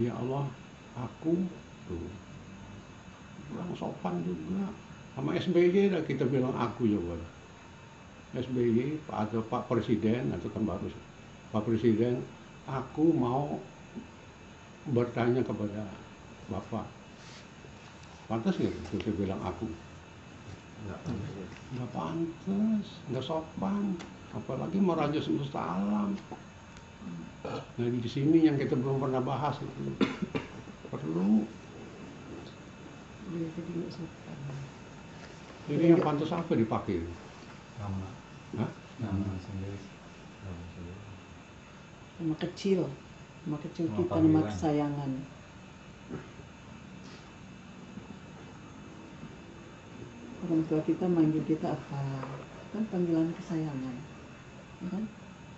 ya Allah aku tuh kurang sopan juga. Sama SBY dah kita bilang aku juga. SBY atau Pak Presiden atau kan baru Pak Presiden, aku mau bertanya kepada Bapak, pantas nggak kita bilang aku? Nggak pantas, nggak sopan, apalagi mau Raja Semesta Alam. Nah di sini yang kita belum pernah bahas itu perlu. Jadi nggak sopan. Ini yang pantas apa dipakai? Nama. Hah? Nama sendiri. Nama kecil Nama kita, nama panggilan. kesayangan. Orang tua kita manggil kita apa? Kan panggilan kesayangan, ya kan?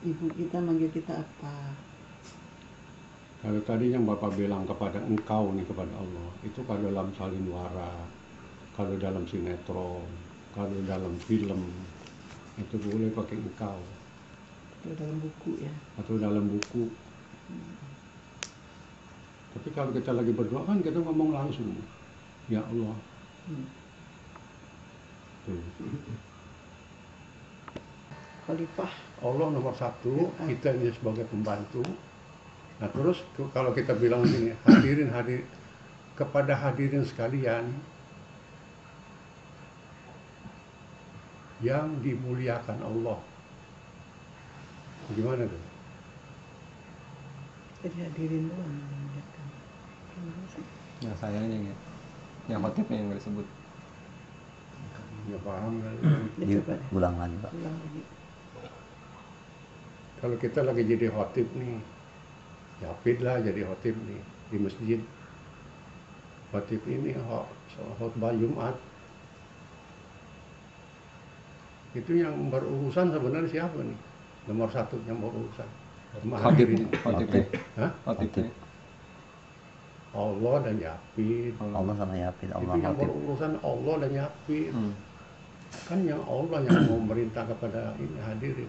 Ibu kita manggil kita apa? Kalau tadi yang Bapak bilang kepada engkau nih, kepada Allah, itu kalau dalam salinwara, kalau dalam sinetron, kalau dalam film, itu boleh pakai engkau. Atau dalam buku ya. Atau dalam buku. Tapi kalau kita lagi berdoa kan kita ngomong langsung, ya Allah. Tuh. Khalifah. Allah nomor satu, kita ini sebagai pembantu. Nah terus kalau kita bilang gini, hadir kepada hadirin sekalian yang dimuliakan Allah. Gimana tuh? Jadi hadirin doang yang memuliakan. Yang sayangnya ya, yang khotibnya yang nggak disebut. Ya paham kan? Ulang lagi Pak. Ulang lagi. Kalau kita lagi jadi khotib nih, ya lah jadi khotib nih di masjid. Khotib ini khotbah Jumat. Itu yang berurusan sebenarnya siapa nih? Nomor satu yang berurusan. Khotibnya. Hah? Khotibnya. Allah dan Yapid. Allah sama Yapid, Allah Itu yang Khatib. berurusan Allah dan Yapid. Kan yang Allah yang mau memerintah kepada ini hadirin.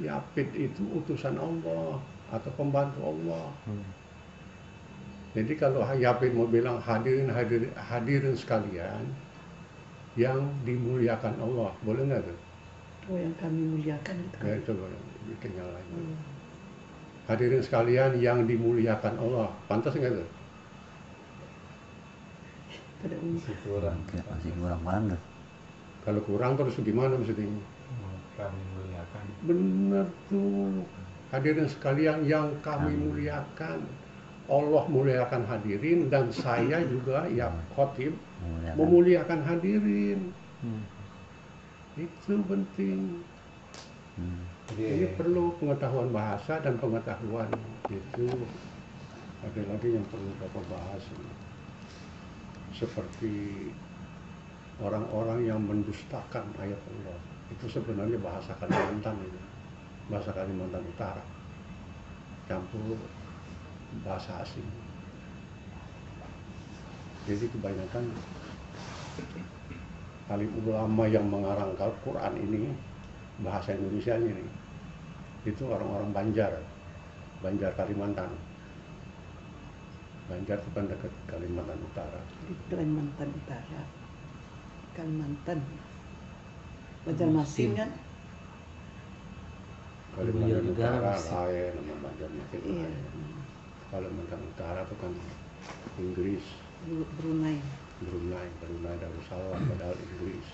Yapid itu utusan Allah atau pembantu Allah. Jadi kalau Yapid mau bilang hadirin sekalian yang dimuliakan Allah, boleh nggak tuh? Oh yang kami muliakan itu. Ya coba bikin yang lain. Hadirin sekalian yang dimuliakan Allah, pantas nggak tuh? Pada umum. Masih kurang. Masih kurang banget. Kalau kurang terus gimana mestinya? Kami muliakan. Benar tuh. Hadirin sekalian yang kami muliakan. Allah muliakan hadirin dan saya juga ya khotib memuliakan hadirin. Itu penting. Ini perlu pengetahuan bahasa dan pengetahuan itu. Ada lagi yang perlu Bapak bahas. Seperti orang-orang yang mendustakan ayat Allah. Itu sebenarnya bahasa Kalimantan itu. Bahasa Kalimantan Utara. Campur bahasa asing. Jadi kebanyakan alim ulama yang mengarang Al-Quran ini, bahasa Indonesia ini, itu orang-orang Banjar Kalimantan. Banjar itu kan dekat Kalimantan Utara. Di Kalimantan Utara. Kalimantan. Banjarmasin kan? Kalimantan Utara lain, nama Banjarmasin Iya. lain. Kalimantan Utara itu kan Inggris. Brunei. Brunei Darussalam padahal Inggris.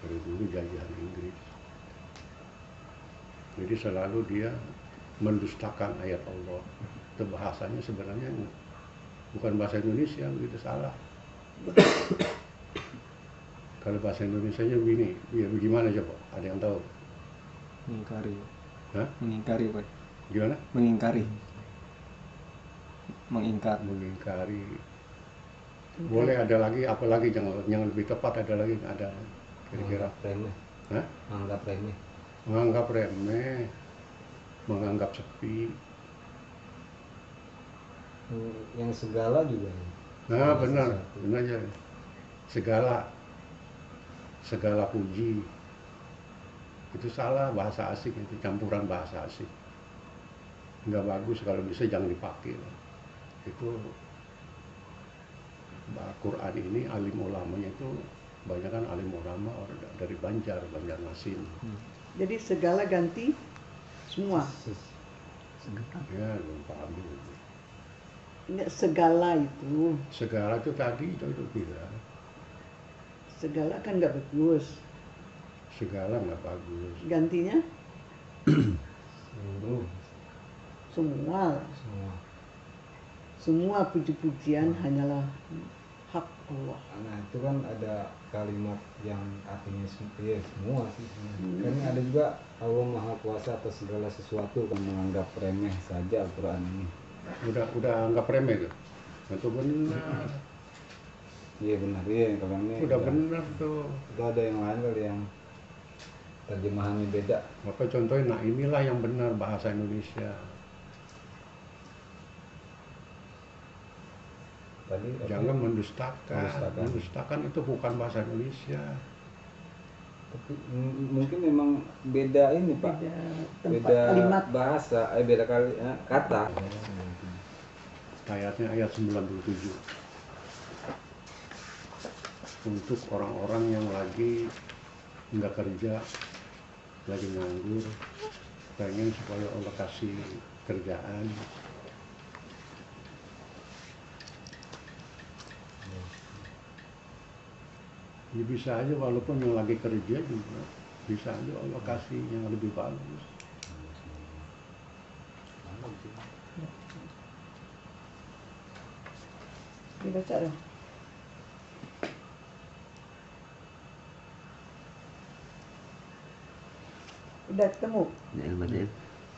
Dari dulu jajahan Inggris. Jadi selalu dia mendustakan ayat Allah. Itu bahasanya sebenarnya bukan bahasa Indonesia, begitu salah. Kalau bahasa Indonesianya begini, ya bagaimana coba? Ada yang tahu? Mengingkari. Hah? Mengingkari Pak. Gimana? Mengingkari. Mengingkari. Boleh ada lagi, apalagi yang lebih tepat ada lagi, ada kira-kira. Remeh. Hah? Anggap remeh. Menganggap remeh, menganggap sepi. Yang segala juga. Nah benar aja. Segala puji. Itu salah, bahasa asing itu, campuran bahasa asing. nggak bagus, kalau bisa jangan dipakai. Itu Quran ini alim ulamanya itu banyak kan alim ulama orang dari Banjarmasin. Jadi segala ganti semua. Ya, belum paham juga. Enggak segala itu. Segala itu tadi itu bilang Segala kan nggak bagus. segala nggak bagus. Gantinya Seluruh semua. semua. Semua puji-pujian hanyalah hak Allah. Nah itu kan ada kalimat yang artinya ya, semua sih. Karena ada juga Allah Maha Kuasa atas segala sesuatu kan menganggap remeh saja Al-Quran ini. Udah anggap remeh tuh. Itu benar. Iya benar ya kalau ini. Udah benar tuh. Itu ada yang lain kali yang terjemahannya beda. Maka contohnya, nah inilah yang benar bahasa Indonesia. Tadi apa? Jangan mendustakan. Mendustakan. Mendustakan itu bukan bahasa Indonesia. Tapi mungkin memang beda ini Pak. Beda tempat Beda kalimat. bahasa, beda kali kata. Ayatnya ayat 97. Untuk orang-orang yang lagi nggak kerja, lagi nganggur, pengen supaya Allah kasih kerjaan. Ya bisa aja walaupun yang lagi kerja juga bisa aja Allah kasih yang lebih bagus. Dibaca dong. Udah ketemu. Ya, ilmu dia.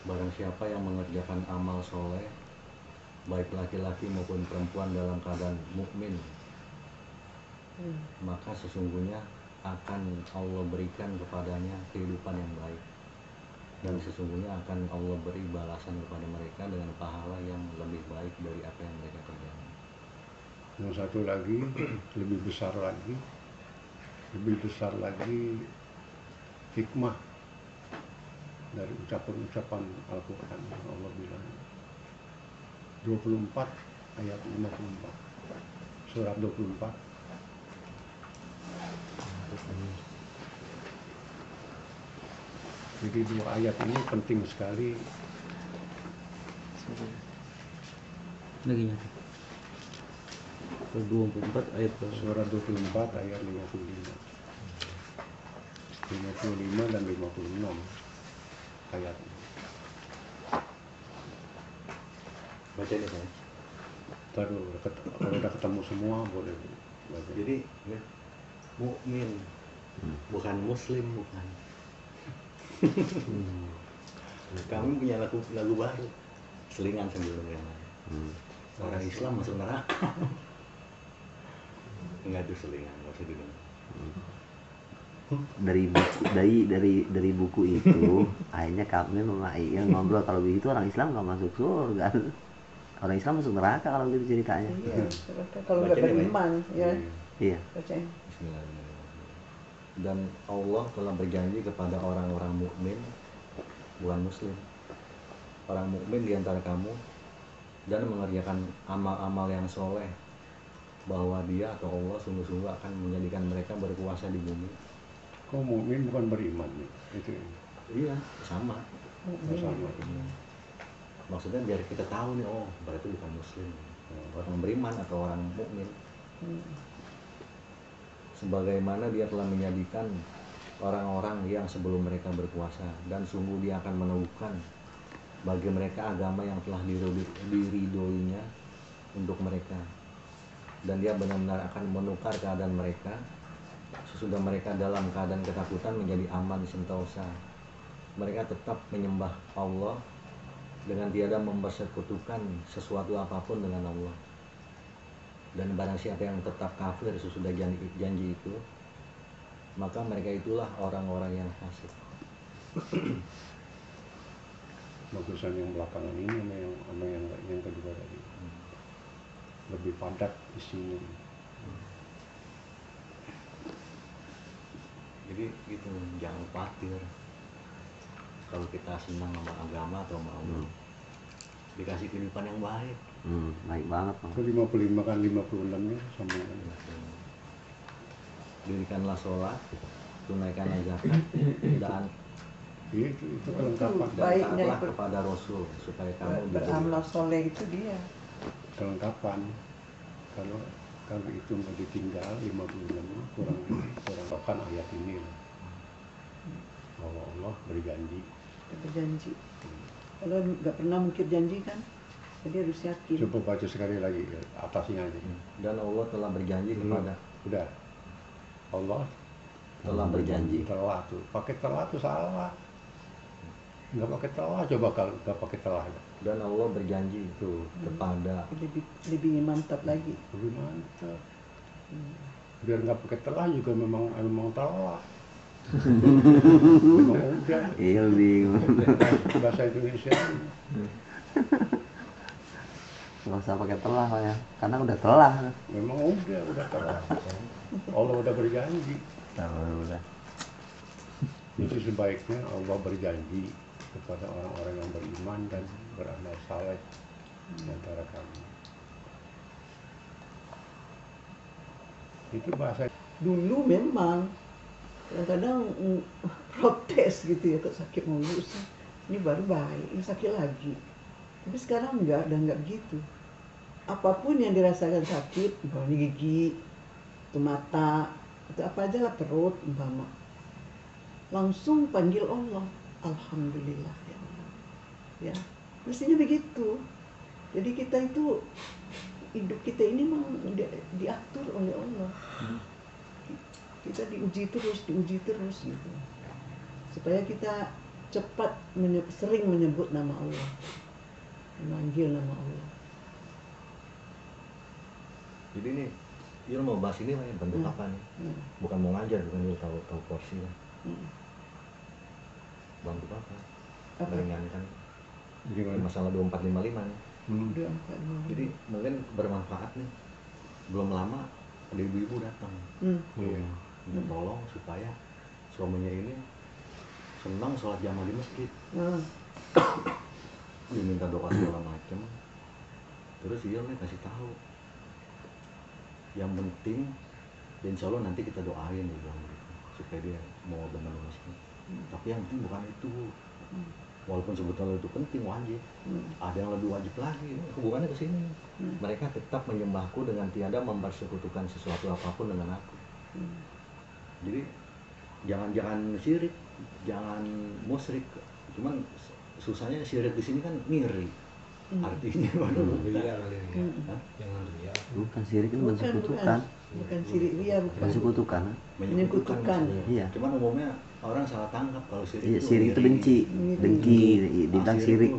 Barang siapa yang mengerjakan amal soleh, baik laki-laki maupun perempuan dalam keadaan mukmin, maka sesungguhnya akan Allah berikan kepadanya kehidupan yang baik, dan sesungguhnya akan Allah beri balasan kepada mereka dengan pahala yang lebih baik dari apa yang mereka kerjakan. Yang satu lagi lebih besar lagi hikmah dari ucapan-ucapan Al-Quran. Allah bilang 24 ayat 54 surat 24. Jadi dua ayat ini penting sekali. Lagi nyata. 24 ayat Surat 24 ayat 55 dan 56 ayat. Baca ini saya. Kalau udah ketemu semua boleh baca. Jadi ya, mukmin, bukan muslim, bukan. Kami punya lagu baru, selingan sambil yang lain. Orang Islam masuk neraka. Enggak itu selingan, nggak usah didengar. dari buku itu akhirnya kami sama Iya ngobrol kalau begitu orang Islam nggak masuk surga, orang Islam masuk neraka kalau gitu ceritanya. Iya. Kalau nggak Bacanya, beriman, ya. Iya. Bacain. Bismillahirrahmanirrahim. Dan Allah telah berjanji kepada orang-orang mukmin, bukan muslim, orang mukmin di antara kamu, dan mengerjakan amal-amal yang soleh, bahwa Dia atau Allah sungguh-sungguh akan menjadikan mereka berkuasa di bumi. Kok mukmin bukan beriman nih? Itu Iya, sama. sama. Maksudnya biar kita tahu nih, oh berarti bukan muslim, orang beriman atau orang mukmin. Sebagaimana Dia telah menjadikan orang-orang yang sebelum mereka berkuasa, dan sungguh Dia akan meneguhkan bagi mereka agama yang telah diridhoinya untuk mereka, dan Dia benar-benar akan menukar keadaan mereka sesudah mereka dalam keadaan ketakutan menjadi aman sentosa. Mereka tetap menyembah Allah dengan tiada mempersekutukan sesuatu apapun dengan Allah. Dan barang siapa yang tetap kafir sesudah janji itu, maka mereka itulah orang-orang yang fasik. Bagusan yang belakangan ini sama yang kedua tadi lebih padat isinya. Jadi gitu, jangan khawatir kalau kita senang sama agama atau sama Allah. dikasih kehidupan yang baik. Baik banget Bang. Itu 55 kan 56-nya sambungan. Dirikanlah sholat, tunaikanlah zakat, dan Itu kelengkapan. Baiknya taatlah ikut kepada Rasul supaya kamu beramal soleh itu dia. Kelengkapan. Kalau itu mau ditinggal 56 kurang tokan ayat ini lah. Bahwa Allah berjanji. Dia berjanji. Kalau nggak pernah mungkir janji kan, jadi harus yakin. Coba baca sekali lagi atasnya aja. dan Allah telah berjanji kepada Udah. Allah telah berjanji telah tuh. Pakai telah tuh salah. Nggak pakai telah, coba kalau nggak pakai telah. dan Allah berjanji Tuh, kepada Lebih mantap lagi. lebih mantap. Biar nggak pakai telah juga memang telah. Memang udah. Iya bingung. Bahasa Indonesia. Nggak usah pakai telah Pak ya, karena udah telah. Memang udah telah. Allah udah berjanji. Udah. Itu sebaiknya Allah berjanji kepada orang-orang yang beriman dan beramal saleh di antara kami. Itu bahasa Dulu memang kadang-kadang protes gitu ya, kok sakit mulu sih. Ini baru baik, ini sakit lagi. Tapi sekarang enggak, udah enggak begitu. Apapun yang dirasakan sakit, umpamanya gigi, itu mata, itu apa aja lah, perut, umpama. Langsung panggil Allah. Alhamdulillah ya Allah. Ya, mestinya begitu. Jadi kita itu, hidup kita ini memang diatur oleh Allah. Kita diuji terus gitu. Supaya kita cepat sering menyebut nama Allah. Memanggil nama Allah. jadi nih dia mau bahas ini lah ya, bentuk apa nih, bukan mau ngajar, bukan dia tahu porsi lah. Bantu apa? Apa? Meringankan gimana? masalah 2455 nih. Udah 4 Jadi mungkin bermanfaat nih. Belum lama ada ibu-ibu datang Iya. minta tolong supaya suaminya ini senang sholat jamaah di masjid. Dia minta doa segala macam. Terus dia nih kasih tahu, yang penting insya Allah nanti kita doain, dia bilang gitu, supaya dia mau benar masjid. Tapi yang penting bukan itu. Walaupun sebetulnya itu penting, wajib. Ada yang lebih wajib lagi. Hubungannya ke sini. Mereka tetap menyembahku dengan tiada mempersekutukan sesuatu apapun dengan aku. Jadi jangan syirik, jangan musyrik. Cuman susahnya syirik di sini kan ngiri. Artinya Ria kali ya. Jangan ria. Bukan syirik, itu mensekutukan. Bukan sirik dia, bukan. Mensekutukan. Menyekutukan. Iya. Cuman umumnya orang salah tangkap kalau syirik. Iya, itu syirik itu ngiri. benci, dengki, dibilang syirik.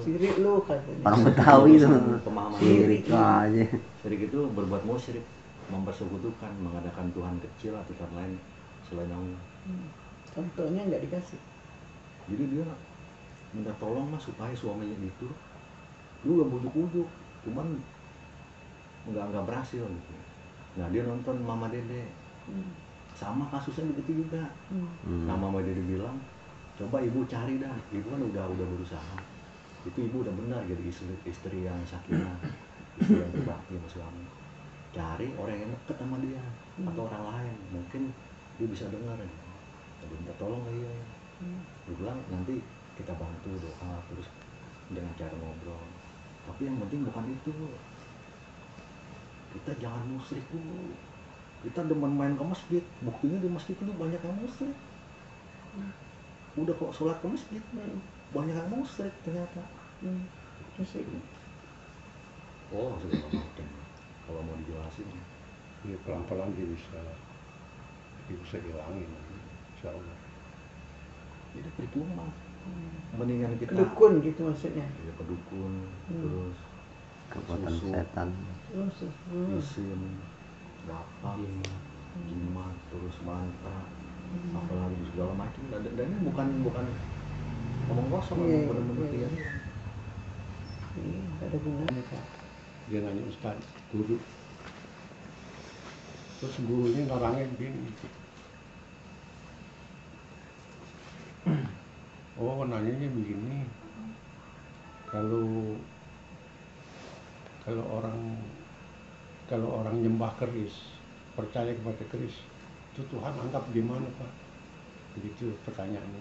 Sirik lu katanya. Orang Betawi itu Pemahaman syirik aja. Syirik itu berbuat musyrik, mempersekutukan, mengadakan Tuhan kecil atau Tuhan lain selain Allah. Contohnya nggak dikasih. Jadi dia minta tolong mas supaya suaminya itu, lu gak bujuk-bujuk, cuman nggak berhasil gitu. Nah dia nonton Mama Dede, sama kasusnya begitu juga. Nah Mama Dede bilang, coba ibu cari dah, ibu kan udah berusaha, itu ibu udah benar jadi istri yang sakinah, istri yang berbakti sama suami. Cari orang yang deket sama dia atau orang lain, mungkin dia bisa dengar. Dia minta tolong dia. Dia bilang nanti kita bantu doa terus dengan cara ngobrol. Tapi yang penting bukan itu. Kita jangan musyrik dulu. Kita demen main ke masjid. Buktinya di masjid itu banyak yang musyrik. Udah kok sholat ke masjid, banyak yang musyrik ternyata. Oh segala macam. Kalau mau dijelasin, Ya, pelan-pelan dia bisa hilangin, insya Allah. jadi percuma. Mendingan kita Dukun gitu maksudnya. ya kedukun, terus Kekuatan susu, setan. isim, bapak, jimat, terus mantra, apalagi segala macam. Dan ini bukan ngomong kosong, Iya, benar-benar iya. dia. Nggak ada gunanya Pak. Dia nanya Ustaz, guru. Terus gurunya orangnya begini. Oh, nanyanya begini. kalau kalau orang kalau orang nyembah keris, percaya kepada keris, itu Tuhan anggap gimana Pak? Begitu pertanyaannya.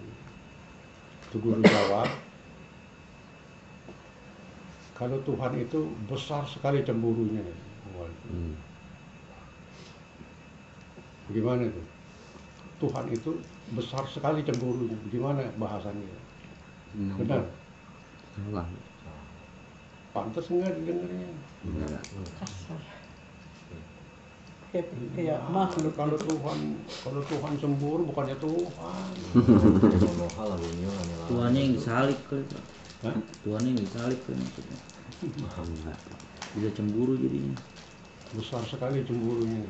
Itu guru jawab, kalau Tuhan itu besar sekali cemburunya. Hmm. Bagaimana itu? Tuhan itu besar sekali cemburunya. Gimana bahasanya? Benar? Salah. Pantas enggak didengarnya? Enggak. Kasar. Kayak makhluk. Kalau Tuhan cemburu bukannya Tuhan. Tuhannya yang disalib kali Pak. Hah? Tuhannya yang disalib kali maksudnya. Enggak. Bisa cemburu jadinya. Besar sekali cemburunya.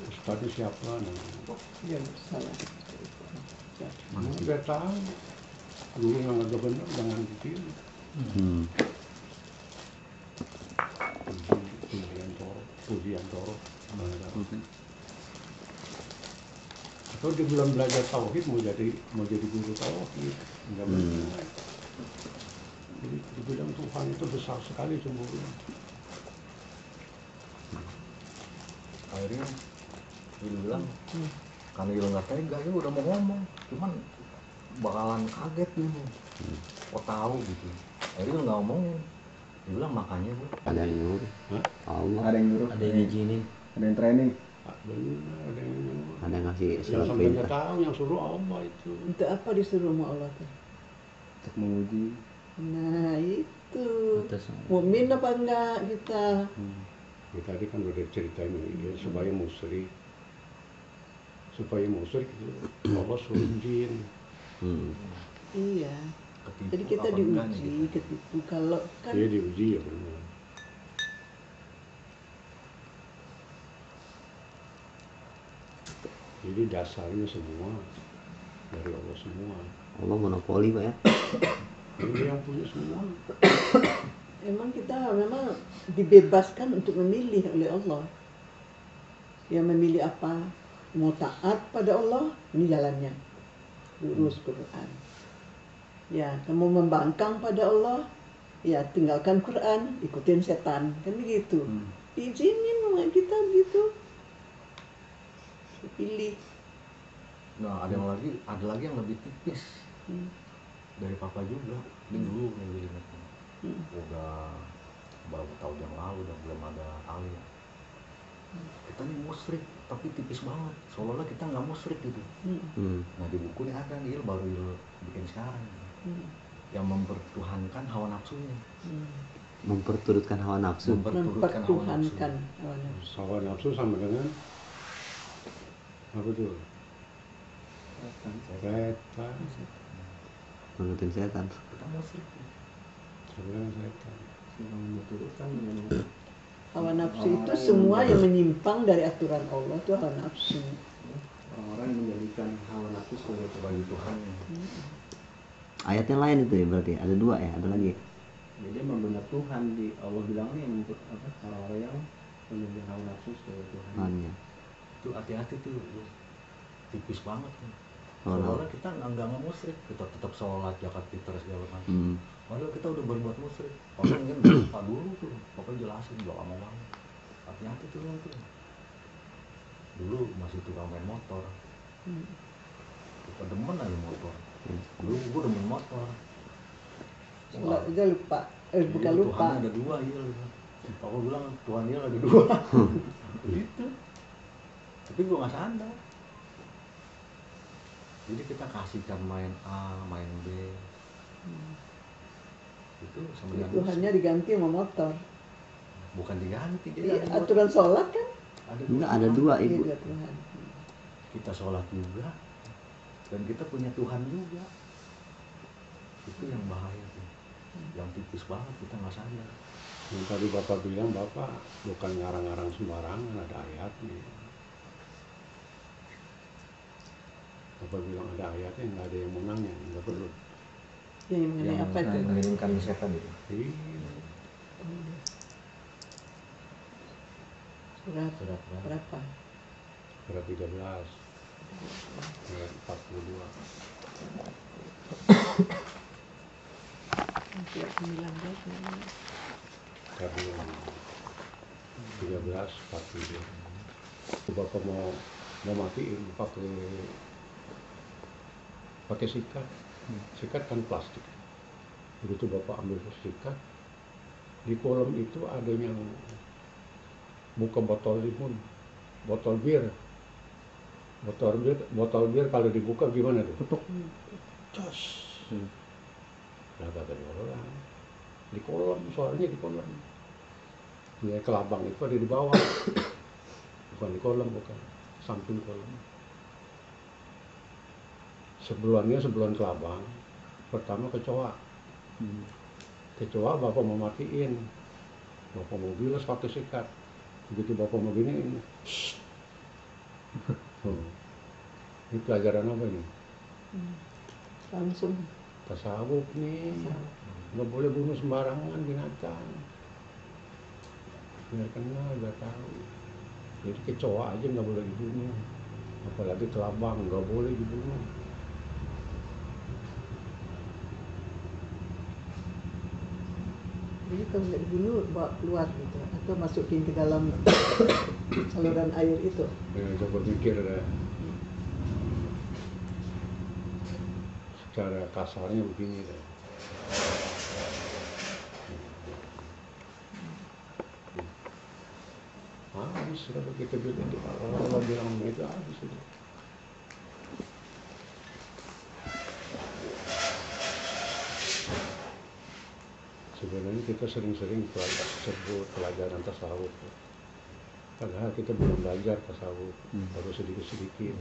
Ustadz siapa? Ya salah. Nggak tahu. Dulu yang agak benar jangan ditiru. Hmm. Pujiantoro. Atau dia belum belajar tauhid mau jadi guru tauhid. Enggak benar. Jadi dibilang Tuhan itu besar sekali cemburunya. Akhirnya dia bilang karena dia nggak tega, ya udah mau ngomong, cuman bakalan kaget dulu. Kok tahu gitu. Akhirnya dia nggak ngomongin. Dia bilang makanya Bu. Ada yang nyuruh. Hah? Allah. Ada yang nyuruh, Ada yang ngizinin. ada yang training. Benar, ada yang nyuruh. Ada yang ngasih Yang surat sampai nggak perintah. tahu yang suruh Allah itu. Untuk apa disuruh sama Allah tuh? Untuk menguji. Nah itu. Atas Mukmin apa enggak kita? Ya, tadi kan udah ceritain ya, supaya musyrik itu Allah suruh jin. Hmm. Iya. Ketipu Jadi kita apa enggak nih diuji, gitu. ketipu. Kalau kan Dia diuji ya benar. Jadi dasarnya semua dari Allah semua. Allah monopoli Pak ya. Dia yang punya semua. emang kita memang dibebaskan untuk memilih oleh Allah. Yang memilih apa? Mau taat pada Allah, ini jalannya. Lurus Quran. Ya, kamu membangkang pada Allah, ya tinggalkan Quran, ikutin setan. Kan begitu. Diizinin sama kita begitu. Pilih. Nah ada lagi yang lebih tipis Hmm. dari papa juga. Ini dulu nih gue ingat. Hmm. Udah beberapa tahun yang lalu udah belum ada alia. Kita nih musyrik tapi tipis banget. Seolah-olah kita nggak musyrik gitu. Hmm. Hmm. Nah di buku ini ada nih baru bikin sekarang Hmm. yang mempertuhankan hawa nafsunya. Hmm. Memperturutkan hawa nafsu. Mempertuhankan hawa nafsu. Mempertuhankan hawa nafsu. Hawa nafsu sama dengan apa tuh? Setan. Menurutin setan. Kita musyrik. Sama dengan setan. Hawa nafsu itu semua yang menyimpang dari aturan Allah itu hawa nafsu. Orang-orang yang menjadikan hawa nafsu sebagai Tuhan. Ayatnya lain itu ya berarti. Ada dua ya, ada lagi. Jadi membenar Tuhan di Allah bilang nih orang-orang yang menjadikan hawa nafsu sebagai Tuhan. Lainnya. Itu hati-hati tuh. Tipis banget tuh. Hawa nafsu. Soalnya kita nggak musyrik, kita tetap sholat, zakat fitrah segala macam. Hmm. Padahal kita udah berbuat musyrik. Orang kan lupa dulu tuh, pokoknya jelasin udah lama banget. Hati-hati tuh lo tuh. Dulu masih tukang main motor. Kita demen aja motor. Dulu gua demen motor. Sholat aja lupa. Bukan Iya, lupa. Tuhan ada dua, iya. Papa bilang Tuhan dia ada dua. Gitu. Tapi gua nggak sadar. Jadi kita kasihkan main A, main B. Itu sama dengan Tuhannya diganti sama motor. bukan diganti Iya, dia aturan sholat kan? Enggak, ada dua Iya, ibu. dua Tuhan. kita sholat juga dan kita punya Tuhan juga. Itu yang bahaya tuh, yang tipis banget kita nggak sadar. Yang tadi Bapak bilang, Bapak bukan ngarang-ngarang sembarangan, ada ayatnya. Bapak bilang ada ayatnya, nggak ada yang mau nanya, nggak perlu. Yang mengenai apa itu? mengirimkan setan itu. Iya. Surat Surat berapa? Surat 13, ayat 42. Surat 19 namanya. karena 13 42. Bapak mau matiin pakai sikat kan plastik. Begitu Bapak ambil sikat, di kolom itu ada yang buka botol limun, botol bir kalau dibuka gimana tuh? Tutup. Jos. Nah, kata orang di kolom, suaranya di kolom. Ya, kelabang itu ada di bawah, bukan di kolom, bukan samping kolom. Sebelum kelabang, pertama kecoa. Kecoa Bapak mau matiin, Bapak mau bilas pakai sikat. Begitu Bapak mau giniin, ini pelajaran apa ini? Langsung Tasawuf nih, nggak boleh bunuh sembarangan binatang. Biar kenal, biar tahu. Jadi kecoa aja nggak boleh dibunuh, apalagi kelabang nggak boleh dibunuh. jadi kalau nggak dibunuh bawa keluar gitu atau masukin ke dalam saluran air itu. Ya, coba pikir deh. Secara kasarnya begini deh. Habis kalau kita bilang itu, kalau bilang itu habis itu. Sebenarnya kita sering-sering sebut pelajaran tasawuf. Padahal kita belum belajar tasawuf, baru sedikit-sedikit.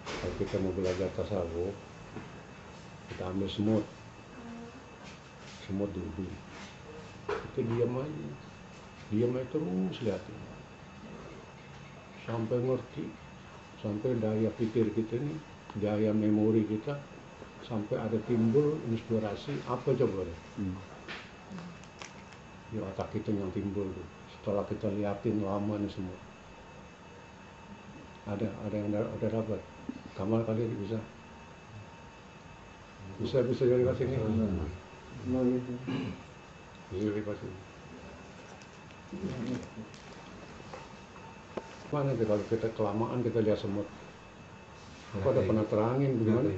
Kalau kita mau belajar tasawuf, kita ambil semut dulu. Kita diam aja terus lihatin. Sampai ngerti, sampai daya pikir kita nih, daya memori kita, sampai ada timbul inspirasi apa coba deh. Di otak kita yang timbul tuh. Setelah kita liatin lama nih semua. Ada yang udah dapat. Kamal kali ini bisa jadi pas ini. Iya pas ini. Mana tuh kalau kita kelamaan kita lihat semut. Aku ada pernah terangin gimana?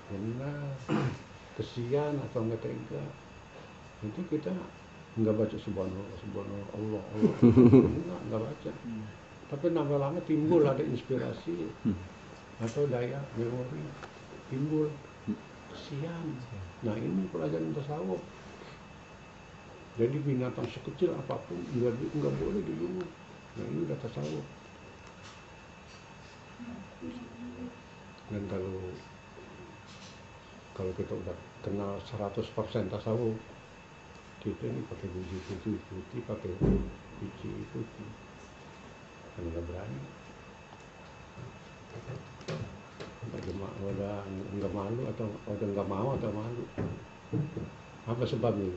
Benar, kesian atau nggak tega. Itu kita nggak baca subhanallah Allah nggak baca. Tapi lama-lama timbul ada inspirasi atau daya memori timbul kesian. Nah ini pelajaran tasawuf. Jadi binatang sekecil apapun nggak boleh dibunuh. Nah ini udah tasawuf. Dan kalau kita udah kenal 100% tasawuf, kita ini pakai biji putih, pakai biji putih, kan nggak berani. Udah nggak malu atau udah nggak mau atau malu? Apa sebabnya?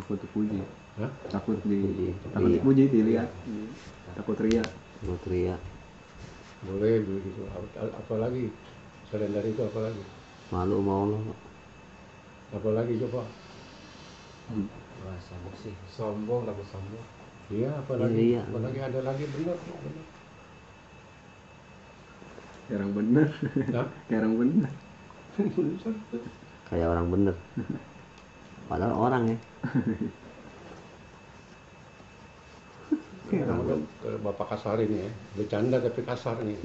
Takut dipuji. Hah? Takut dipuji dilihat. Takut ria. Boleh begitu. Apalagi selain dari itu apalagi? Malu mau lo. Apalagi coba? Rasa bersih, sombong, takut sombong. Iya, apalagi Iya. apalagi ada lagi benar. Jarang bener. Hah? Jarang bener. Kayak orang bener. Padahal orang ya. Kadang-kadang kalau Bapak kasar ini ya, bercanda tapi kasar nih.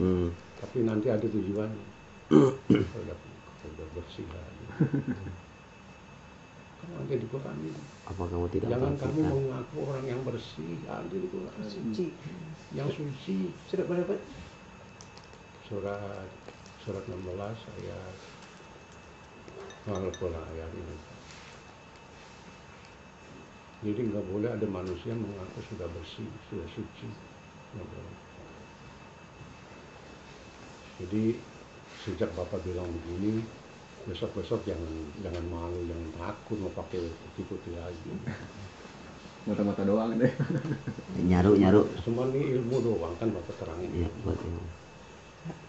Tapi nanti ada tujuannya. Udah bersih lagi. Kan ada di Quran ini. Apa kamu tidak Jangan kamu perhatikan? mengaku orang yang bersih, ada di Quran. Suci. Yang suci. Sudah berapa? Surat 16 ayat malah ayat ini. Jadi nggak boleh ada manusia mengaku sudah bersih, sudah suci. Nggak boleh. Jadi sejak Bapak bilang begini, besok-besok jangan malu, jangan takut mau pakai putih-putih lagi. Mata-mata doang deh. Nyaru. Semua ini ilmu doang kan Bapak terangin. Iya, buat ini.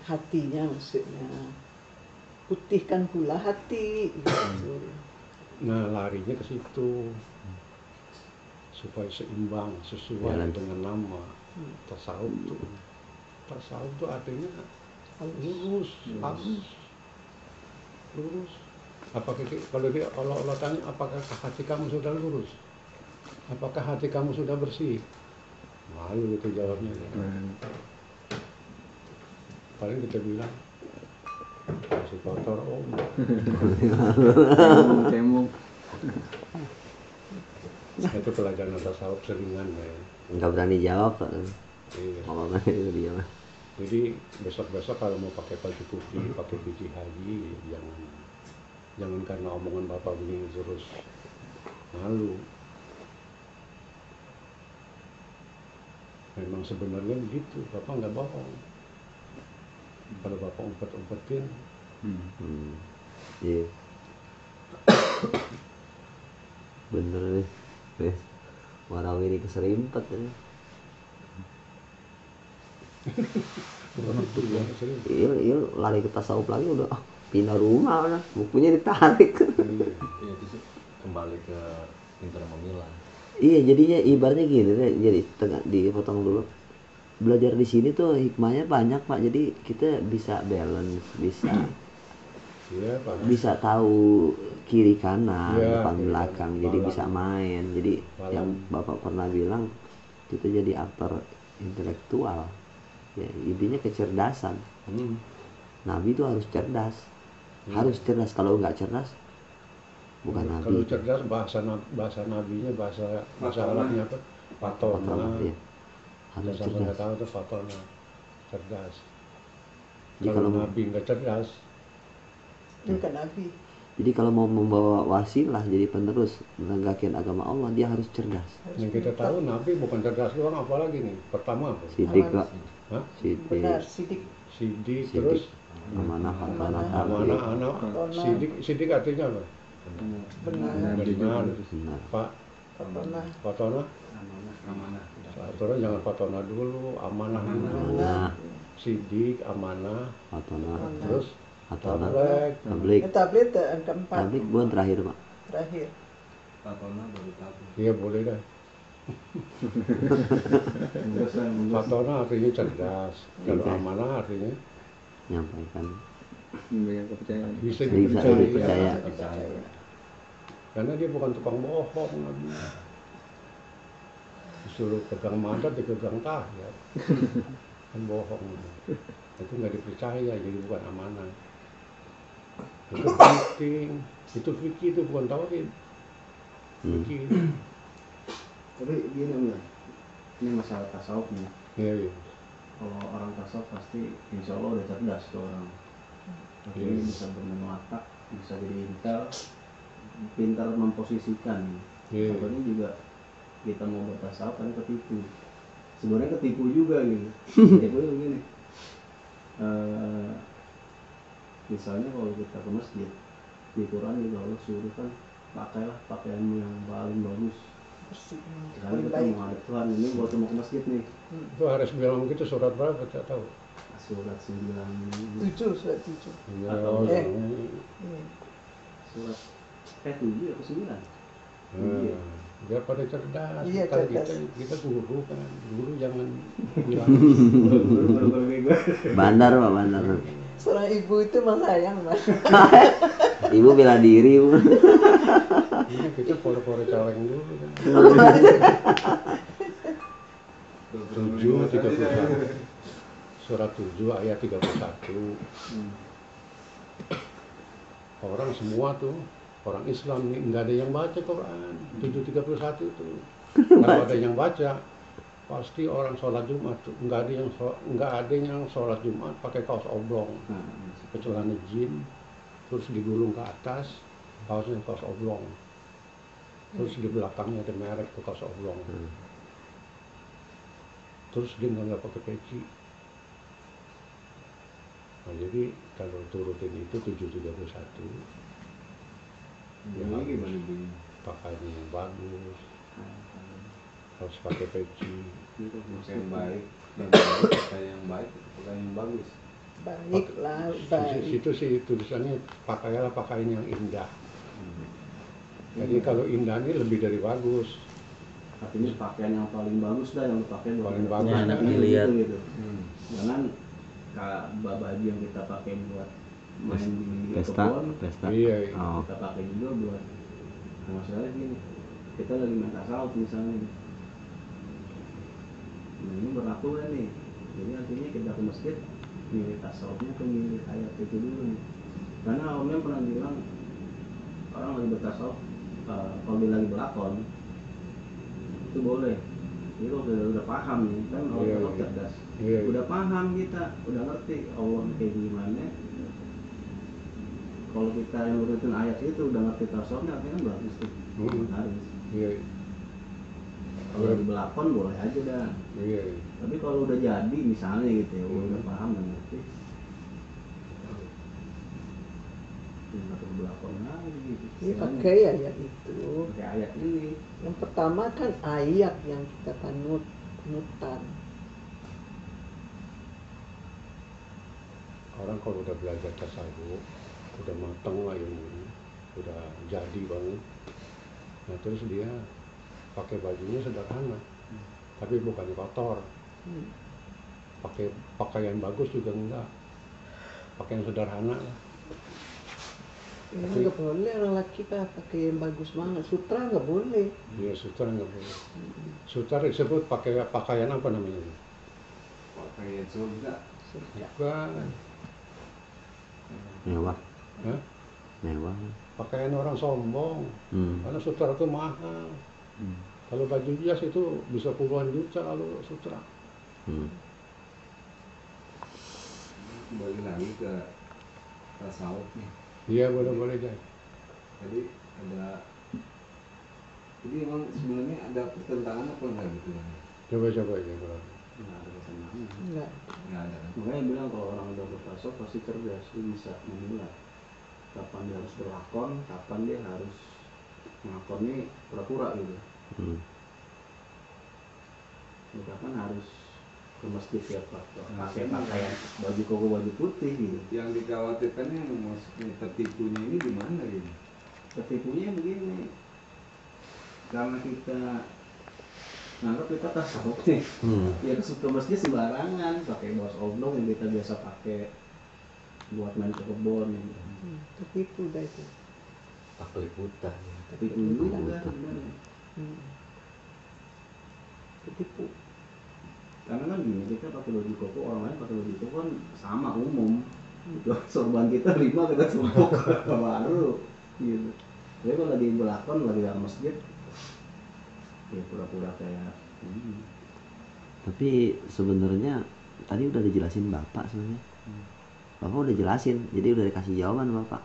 Hatinya maksudnya. putihkan pula hati gitu. Nah, larinya ke situ supaya seimbang sesuai Jalan. dengan nama tasawuf tuh. Tasawuf tuh artinya lurus, lurus. Apakah kalau dia Allah tanya, apakah hati kamu sudah lurus? Apakah hati kamu sudah bersih? Malu gitu jawabnya. Paling kita bilang masih kotor om. Cemong. Itu pelajaran tasawuf seringan ya. Nggak berani jawab Pak. Iya. Ngomongnya itu dia mah. Jadi besok-besok kalau mau pakai baju putih, pakai biji haji, jangan karena omongan bapak begini terus malu. Memang sebenarnya begitu, bapak nggak bohong. Kalau bapak umpet-umpetin, Iya. Bener nih. Wes. Warau ini keserimpet ya. Iya, lari ke tasawuf lagi udah pindah rumah udah. Bukunya ditarik. Iya, itu sih kembali ke pintar memilah. Iya, jadinya ibaratnya gini deh, jadi dipotong dulu. Belajar di sini tuh hikmahnya banyak Pak. Jadi kita bisa balance, iya pak. bisa tahu kiri kanan, Iya, depan kiri belakang, kanan, jadi malam. bisa main. Jadi Malam. yang Bapak pernah bilang kita jadi aktor intelektual. Ya, intinya kecerdasan. Nabi itu harus cerdas. Harus cerdas, kalau nggak cerdas bukan nabi. Kalau cerdas bahasa nabinya bahasa Arabnya apa? Fatona. Ya. Harus Sama cerdas. nggak tahu tuh fatona, cerdas. Jadi Kalau kalau nabi nggak cerdas, Itu kan Nabi. Jadi kalau mau membawa wasilah jadi penerus menegakkan agama Allah, dia harus cerdas. yang kita tahu nabi bukan cerdas doang, apalagi nih. Pertama apa? Sidik Pak. Hah? Benar, Sidik, sidik. Sidik, terus amanah, fatona, Amanah. tabligh. anak Fatona. sidik artinya apa? Benar. Benar. Benar. Pak Benar. fatona, Amanah. fatona jangan fatona dulu, amanah dulu. Amanah, Sidik, amanah, fatona, terus fatona, tablek. tabligh. Tablet yang keempat Tabligh bukan terakhir Pak. terakhir. Fatona baru tahu. Iya boleh dah. Fatona artinya cerdas, kalau Cerdas. amanah artinya Nyampaikan. Memberikan kepercayaan. bisa Bisa dipercaya. dipercaya. Karena dia bukan tukang bohong Nabi. Disuruh pegang mandat, dipegang tahiyat. Kan bohong. Itu nggak dipercaya, jadi bukan amanah. Itu penting. Itu fikih, itu bukan tauhid. Fikih. Tapi gini Om, ini masalah tasawuf nih. Iya, iya. Kalau orang tasawuf pasti insya Allah udah cerdas tuh orang. Tapi Iya. bisa bermain otak, bisa jadi intel, pintar memposisikan. Iya. Contohnya juga kita mau bertasawuf kan ketipu. Sebenarnya ketipu juga gitu. Ketipu itu begini. Misalnya kalau kita ke masjid, di Quran juga Allah suruh kan pakailah pakaianmu yang paling bagus. Bersih. Misalnya Paling kita baik. menghadap Tuhan, ini buat mau ke masjid nih. Itu harus bilang begitu, surat berapa tidak tahu. Surat 9, 7, surat 7. Ya, Eh. iya. surat 7 atau 9? Biar pada cerdas. Iya, Kan cerdas. kita guru kan, guru jangan bilang. Baru-baru kayak gue. Bandar Pak, bandar. Seorang ibu itu mah sayang Mas. Ibu bela diri Bu. Ini kita pore-pore caleng dulu kan. 7:31. Surat 7 ayat 31. Orang semua tuh, orang Islam nih nggak ada yang baca Quran. 7:31 itu. Kalau ada yang baca, pasti orang sholat Jumat tuh nggak ada yang sholat Jumat pakai kaos oblong, celana jin, terus digulung ke atas, kaosnya kaos oblong. Terus di belakangnya ada merek tuh kaos oblong. Terus dia nggak pakai peci. Nah, jadi kalau turutin itu 7:31, ya Ini harus gimana begini? pakainya yang bagus, harus pakai peci. Gitu, Pakai yang baik dan baik, pakai yang baik, pakai yang bagus. Baiklah, Di baik. situ sih tulisannya pakailah pakaian yang indah. Jadi kalau indah ini lebih dari bagus. Artinya pakaian yang paling bagus dah yang lu pakai buat Paling acara bagus, ini enak gitu, dilihat. gitu. Jangan kayak baju yang kita pakai buat main di Pesta, kebun, pesta. Iya, iya. Oh. kita pakai juga buat masalahnya gini, kita lagi main tasawuf misalnya. Nah ini berlaku kan nih, jadi artinya kita ke masjid milih tasawufnya atau milih ayat itu dulu nih. Karena Om pernah bilang orang lagi bertasawuf, kalau dia lagi berlakon itu boleh. Jadi kalau udah paham nih, kan Iya, orang iya. cerdas, Iya, iya. udah paham kita, udah ngerti Allah kayak gimana. Kalau kita yang nurutin ayat itu udah ngerti tasawufnya, artinya kan bagus tuh, harus. Iya, Kalau lagi berlakon boleh aja dah. iya, iya. Tapi kalau udah jadi misalnya gitu ya, udah paham dan ngerti, ya nggak perlu berlakon lagi gitu. Ini pakai ayat itu. Pakai ayat ini. Yang pertama kan ayat yang kita panutan. Orang kalau udah belajar tasawuf, udah mateng lah ilmunya, udah jadi banget. Nah terus dia pakai bajunya sederhana, tapi bukan kotor. Pakai pakaian bagus juga enggak, pakaian sederhana lah. Ya, nggak boleh orang laki pakai yang bagus banget. Sutra nggak boleh. Dia sutra nggak boleh. Sutra disebut pakai pakaian apa namanya? Pakaian surga. Bukan. Mewah, Hah? mewah. Pakaian orang sombong. Karena sutra itu mahal. Kalau baju jas itu bisa puluhan juta kalau sutra. Kembali lagi ke tasawuf nih. Iya boleh-boleh guys. Jadi emang sebenarnya ada pertentangan apa enggak gitu kan? Coba ya bro. Nggak ada kesenangan. Enggak. Enggak ada kan? Makanya bilang kalau orang udah bertasawuf pasti cerdas, dia bisa memilah kapan dia harus berlakon, kapan dia harus ngelakonnya pura-pura gitu. Ya, kapan harus ke masjid ya pakai pakaian baju koko baju putih gitu. Yang dikhawatirkannya maksudnya tertipunya ini di mana gitu? Tertipunya begini, karena kita nganggap kita tasawuf nih, ya ke masjid sembarangan pakai bos oblong yang kita biasa pakai buat main ke kebun gitu. Tertipu dah itu. Taklid buta. Tertipu juga sebenarnya. Tertipu. Karena kan gini, kita pakai baju koko, orang lain pakai baju koko kan sama umum. Sorban kita 5 kita sumpuk baru gitu. Jadi kalau lagi berlakon, lagi dalam masjid, ya pura-pura kayak Tapi sebenarnya tadi udah dijelasin Bapak sebenarnya. Bapak udah jelasin, jadi udah dikasih jawaban Bapak.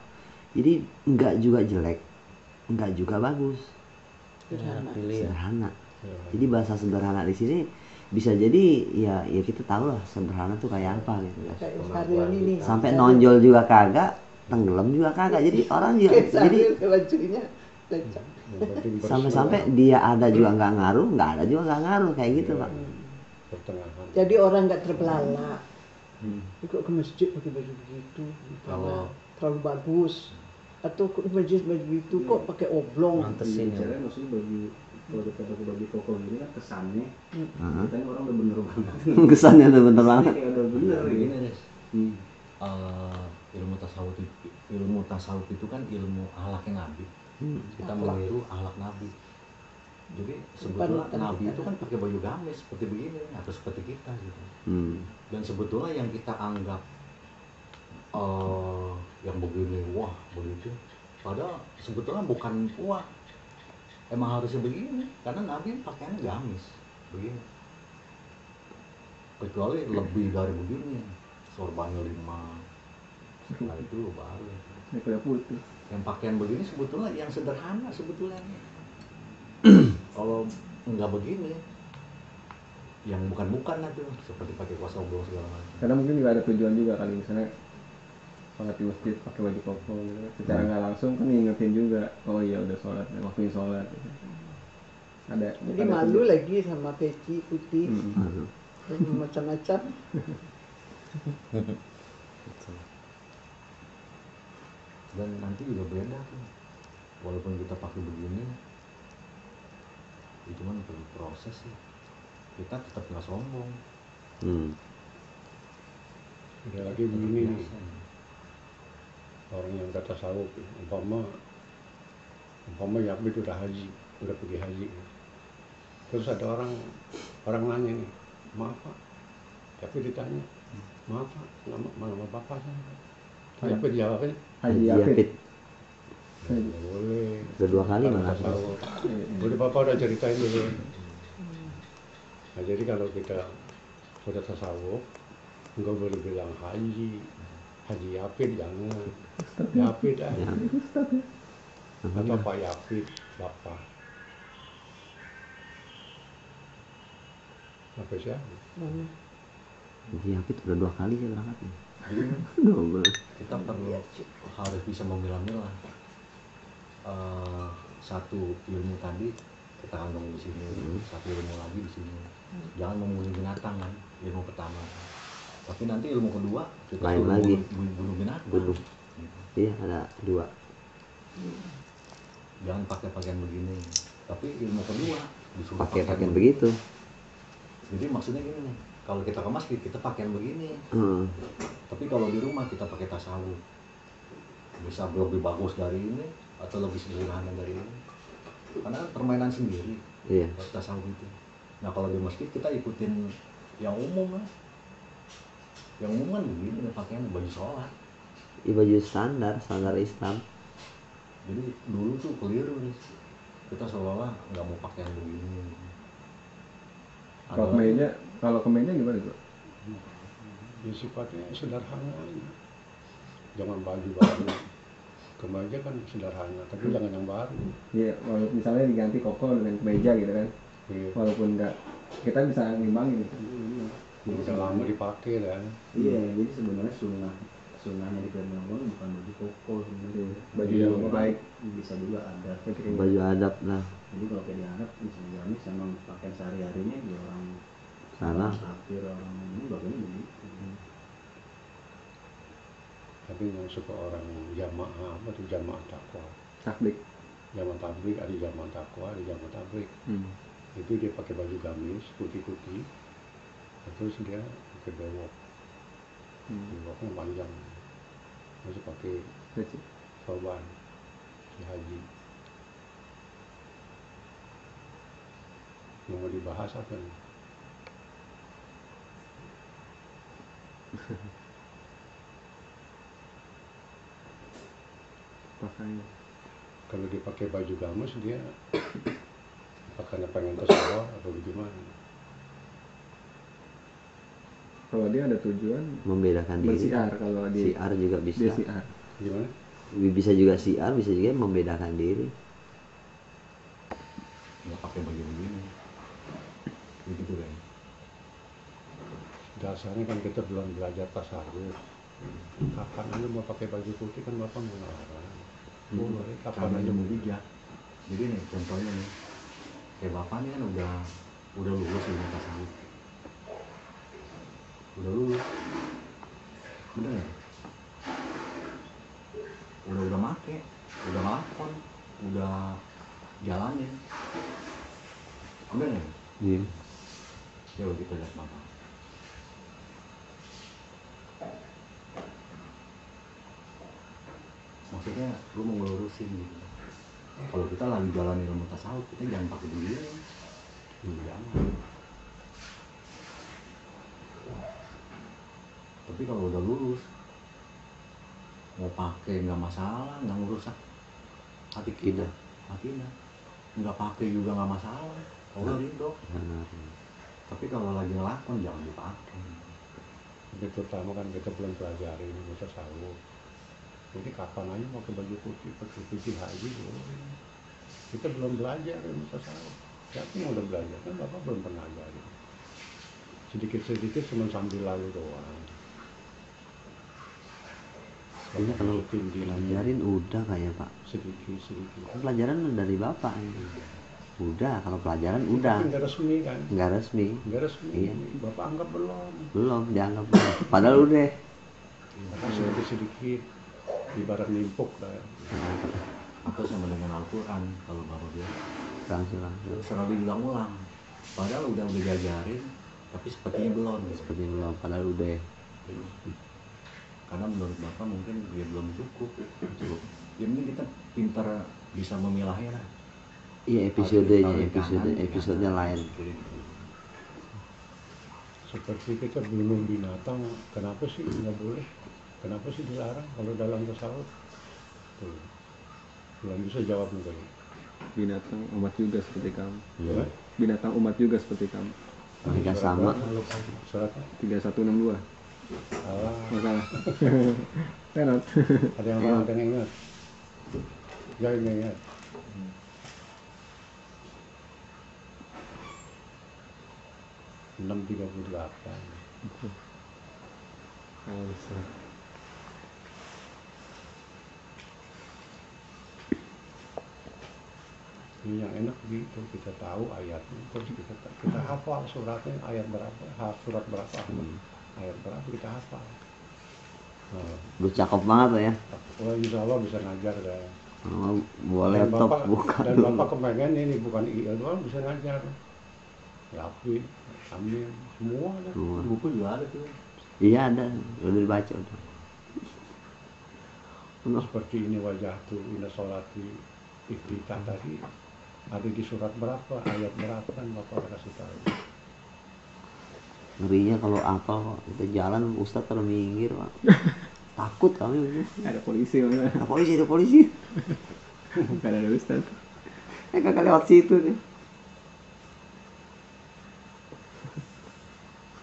Jadi enggak juga jelek, enggak juga bagus. Sederhana. Sederhana. Jadi bahasa sederhana di sini bisa jadi ya kita tahu lah sederhana tuh kayak apa gitu. Kayak Saril ini nih. Sampai nonjol juga kagak, tenggelam juga kagak. Jadi orang juga Kayak jadi Saril bajunya lecak. sampai-sampai dia ada juga nggak ngaruh, nggak ada juga nggak ngaruh kayak gitu Pak. Pertengahan. Jadi orang nggak terbelalak. Kok ke masjid pakai baju begitu, karena terlalu bagus. Atau ke masjid baju begitu kok pakai oblong. Mantesin ya. caranya maksudnya baju kalau kita pakai baju koko gini kan kesannya kita ini orang udah bener banget. Kesannya tuh bener banget. Kayak udah bener Begini gitu. Des, ilmu tasawuf itu kan ilmu akhlaknya Nabi. Kita meniru akhlak Nabi. Jadi sebetulnya Panutan Nabi kita. itu kan pakai baju gamis seperti begini atau seperti kita gitu. Dan sebetulnya yang kita anggap yang begini wah begitu, padahal sebetulnya bukan wah, emang harusnya begini karena Nabi pakaiannya gamis begini. Kecuali lebih dari begini, sorbannya 5, nah itu baru. Kayak putih. Yang pakaian begini sebetulnya yang sederhana sebetulnya. Kalau nggak begini, yang bukan lah tuh, seperti pakai kuasa oblong segala macam. Karena mungkin juga ada tujuan juga kali, misalnya sholat di masjid pakai baju koko gitu. Secara nggak langsung kan ngingetin juga, oh iya udah sholat, waktunya sholat gitu. Ada. Jadi malu lagi sama peci putih. Aduh. Macam-macam. Betul. Dan nanti juga beda tuh, walaupun kita pakai begini itu cuma perlu proses sih, kita tetap nggak sombong. Ada lagi begini nih, orang yang kata tasawuf, umpama Yapit udah haji, udah pergi haji, terus ada orang nanya nih, maaf Pak, Yapit ditanya, maaf Pak, nama Bapak saya, Yapit jawabnya, Haji Haji Yapit. Yapit. nggak boleh. Udah 2 kali Kalau malah. tasawuf. Udah Bapak udah ceritain dulu. Nah jadi kalau kita udah tasawuf, nggak boleh bilang Haji Yapit, jangan. Yapit aja. Atau Pak Yapit, Bapak. Apa siapa? Haji Yapit udah 2 kali saya berangkat nih. Kita perlu harus bisa memilah-milah. Satu ilmu tadi kita kandung di sini, satu ilmu lagi di sini. Jangan membunuh binatang kan, ilmu pertama. Tapi nanti ilmu kedua kita Lain suruh lagi. bunuh binatang. Bunuh. Gitu. Iya, ada 2. Jangan pakai pakaian begini. Tapi ilmu kedua disuruh Pakai pakaian begini. begitu. Jadi maksudnya gini nih, kalau kita ke masjid kita pakaian begini. Tapi kalau di rumah kita pakai tasawuf, bisa lebih bagus dari ini atau lebih sederhana dari ini. Karena permainan sendiri. Iya. Tasawuf itu. Nah kalau di masjid kita ikutin yang umum lah. Yang umum kan begini, pakaian baju sholat. Ini baju standar Islam. Jadi dulu tuh keliru nih. Kita seolah-olah nggak mau pakaian begini. Kalau kemenya gimana tuh? Ya sifatnya sederhana aja. Jangan baju baru. Kemeja kan sederhana, tapi jangan yang baru. Iya, walaupun misalnya diganti koko dengan kemeja gitu kan. Iya. Walaupun enggak, kita bisa ngimbangin. Udah lama dipakai kan. Iya, jadi sebenarnya sunnahnya di Firman Allah bukan baju koko sebenarnya. Baju yang baik. Bisa juga ada. Baju adab lah. Jadi kalau kayak dianggap misalnya gamis emang pakaian sehari-harinya ya orang Salah. kafir, orang ini bagainya begitu. Tapi yang suka orang jamaah apa tuh, jamaah takwa. Takbik. Jamaah tablik, ada jamaah takwa, ada jamaah tablik. Itu dia pakai baju gamis putih-putih, terus dia pakai bewok. Bewoknya panjang, masih pakai sorban si haji. Yang mau dibahas apa nih? Pakaian. Kalau dia pakai baju gamis dia apakah pengen ke sawah atau bagaimana? Kalau dia ada tujuan Membedakan diri. bersiar, kalau di Siar juga dia bisa. siar. Gimana? Bisa juga siar, bisa juga membedakan diri. Nggak pakai baju begini. Begitu kan. Dasarnya kan kita belum belajar tasawuf. Kapan aja mau pakai baju putih kan bapak melarang. Boleh, kapan Caranya aja mau bijak. Jadi nih contohnya nih, kayak bapak nih kan udah lulus ilmu tasawuf. Udah lulus, bener nggak? Udah make, udah ngelakon, udah jalanin, bener nggak? Iya. Coba kita lihat bapak. Maksudnya lu mau ngelurusin gitu. Kalau kita lagi jalan ilmu tasawuf, kita jangan pakai begini. Jangan. Tapi kalau udah lulus, mau pakai nggak masalah, nggak ngerusak hati kita, hatinya. Nggak pakai juga nggak masalah, Allah ridho. Benar. Tapi kalau lagi ngelakon jangan dipakai. Tapi terutama kan kita belum pelajari ilmu tasawuf. Jadi kapan aja mau ke baju putih, pakai putih haji boleh. Kita belum belajar ilmu tasawuf. Siapa yang udah belajar kan bapak belum pernah ajarin. Sedikit-sedikit cuma sambil lalu doang. Ini kalau tinggi pelajarin udah kayak Pak. sedikit-sedikit. Kan pelajaran dari Bapak ini. Udah, kalau pelajaran udah. Tapi nggak resmi kan? Nggak resmi. Nggak resmi. Iya. Bapak anggap belum. Belum, dianggap belum. Padahal udah. Maka sedikit-sedikit ibarat nimpuk lah. Atau sama dengan Al-Quran kalau bapak bilang langsung selalu diulang-ulang padahal udah diajarin tapi sepertinya belum gitu. seperti belum padahal udah Karena menurut bapak mungkin dia belum cukup. Ya mungkin kita pintar bisa memilahnya lah. iya episodenya lain. Seperti kita bunuh binatang, kenapa sih nggak boleh? Kenapa sih dilarang kalau dalam tasawuf? Tuh, belum bisa jawab mungkin. Binatang umat juga seperti kamu. Ya, Binatang umat juga seperti kamu. Mereka sama. Suratnya? 3162. Salah. Masalah. Tenot. Ada yang orang yang ingat? Jangan ingat. Enam 38. Ini yang enak gitu, kita tahu ayatnya, terus kita hafal suratnya, ayat berapa, surat berapa, ayat berapa kita hafal. Nah, Lu cakep banget ya. oh, insya Allah bisa ngajar dah. Oh, boleh Dan laptop Bapak, buka dan dulu. Bapak kepengen ini bukan IL doang bisa ngajar. Yapi, Amin, semua ada. Semua. Buku juga ada tuh. Iya ada, udah dibaca udah. Seperti ini wajah tuh, ini sholati, iftitah tadi, ada di surat berapa, ayat berapa kan Bapak kasih tahu. Ngerinya kalau apal kok kita jalan Ustadz kalau minggir Pak. Takut kami bener. Ada polisi mana? Ada polisi. Bukan ada Ustaz. Kakak lewat situ nih.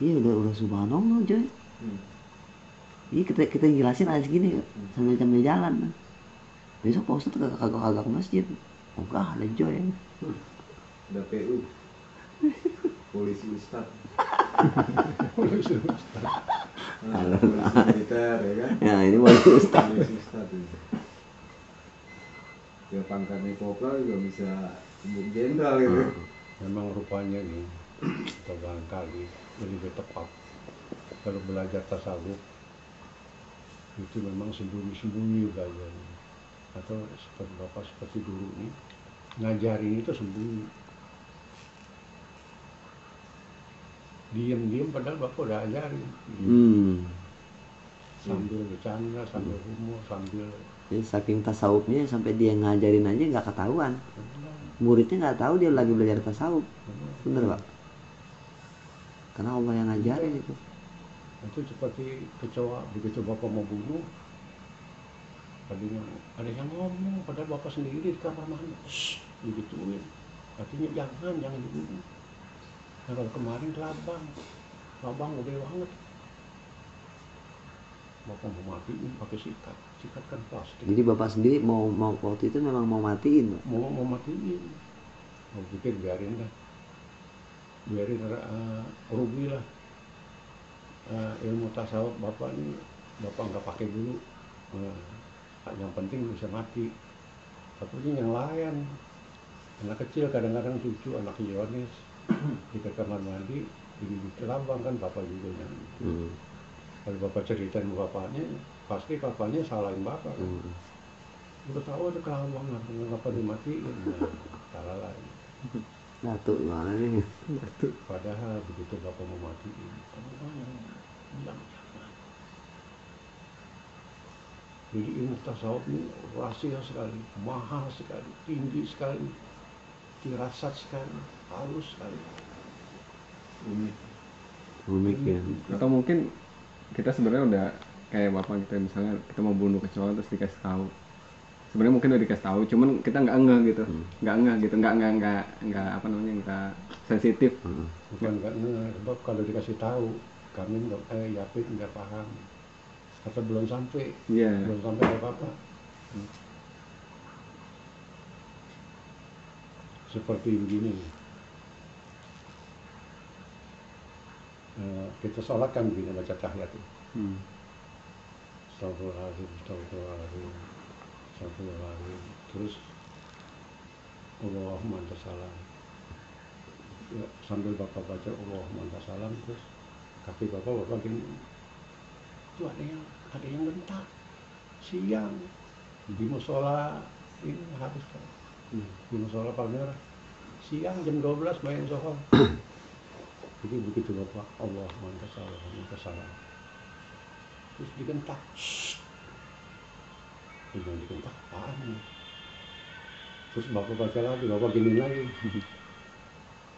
Iya udah subhanallah coy. Iya kita jelasin aja segini sambil jalan. Besok Pak Ustadz kagak ke masjid. Oh enggak ada joy. Ada PU. Polisi Ustad. Polisi Ustaz. Polisi militer ya kan. Ya ini polisi Ustadz. Polisi Ustad itu. Ya pangkatnya kopral juga bisa sebut jenderal gitu. Memang rupanya nih, atau barangkali lebih tepat kalau belajar tasawuf itu memang sembunyi-sembunyi belajarnya. Atau seperti Bapak seperti dulu nih, ngajarin itu sembunyi. Diam-diam padahal Bapak udah ajarin. Sambil bercanda, sambil humor, sambil Jadi saking tasawufnya sampai dia ngajarin aja nggak ketahuan. Muridnya nggak tahu dia lagi belajar tasawuf. Bener Pak? Karena Allah yang ngajarin itu. itu seperti kecoa, begitu Bapak mau bunuh, tadinya ada yang ngomong, padahal Bapak sendiri di kamar mandi, shh, digituin, artinya jangan dibunuh. Nah kalau kemarin labang gede banget, Bapak mau matiin pakai sikat kan plastik. Jadi Bapak sendiri mau waktu itu memang mau matiin Pak? Mau matiin, mau pikir biarin rugi lah. Ilmu tasawuf Bapak ini Bapak nggak pakai dulu, yang penting bisa mati. Tapi ini yang lain, anak kecil kadang-kadang cucu anak Yohanes di kamar mandi digigit lambang kan Bapak juga yang kalau Bapak ceritain bapaknya pasti bapaknya salahin Bapak kan. Udah tahu ada kelambang ngapa dimatiin, salah lagi. Datuk gimana nih? Padahal begitu Bapak mau matiin, kamu bilang jangan. Jadi ilmu tasawuf ini rahasia sekali, mahal sekali, tinggi sekali, dirasat sekali, halus sekali. Unik ya. Atau mungkin kita sebenarnya udah kayak bapak kita misalnya kita mau bunuh kecoa terus dikasih tahu. Sebenarnya mungkin udah dikasih tahu, cuman kita nggak ngeh gitu, nggak apa namanya nggak sensitif. Bukan sebab kalau dikasih tahu kami Yapit nggak paham atau belum sampai apa-apa. Seperti begini, kita sholat kan begini baca tahiyat itu. Astagfirullahaladzim. Terus Allahumma anta salam. Ya, sambil Bapak baca Allahumma anta salam, terus kaki Bapak gini, itu ada yang ada yang gentar siang di musola ini harus di musola Palmerah siang jam 12 main soal. Jadi begitu Bapak Allah manta salah terus digentak jangan digentak apaan ini? Terus Bapak baca lagi, Bapak gini lagi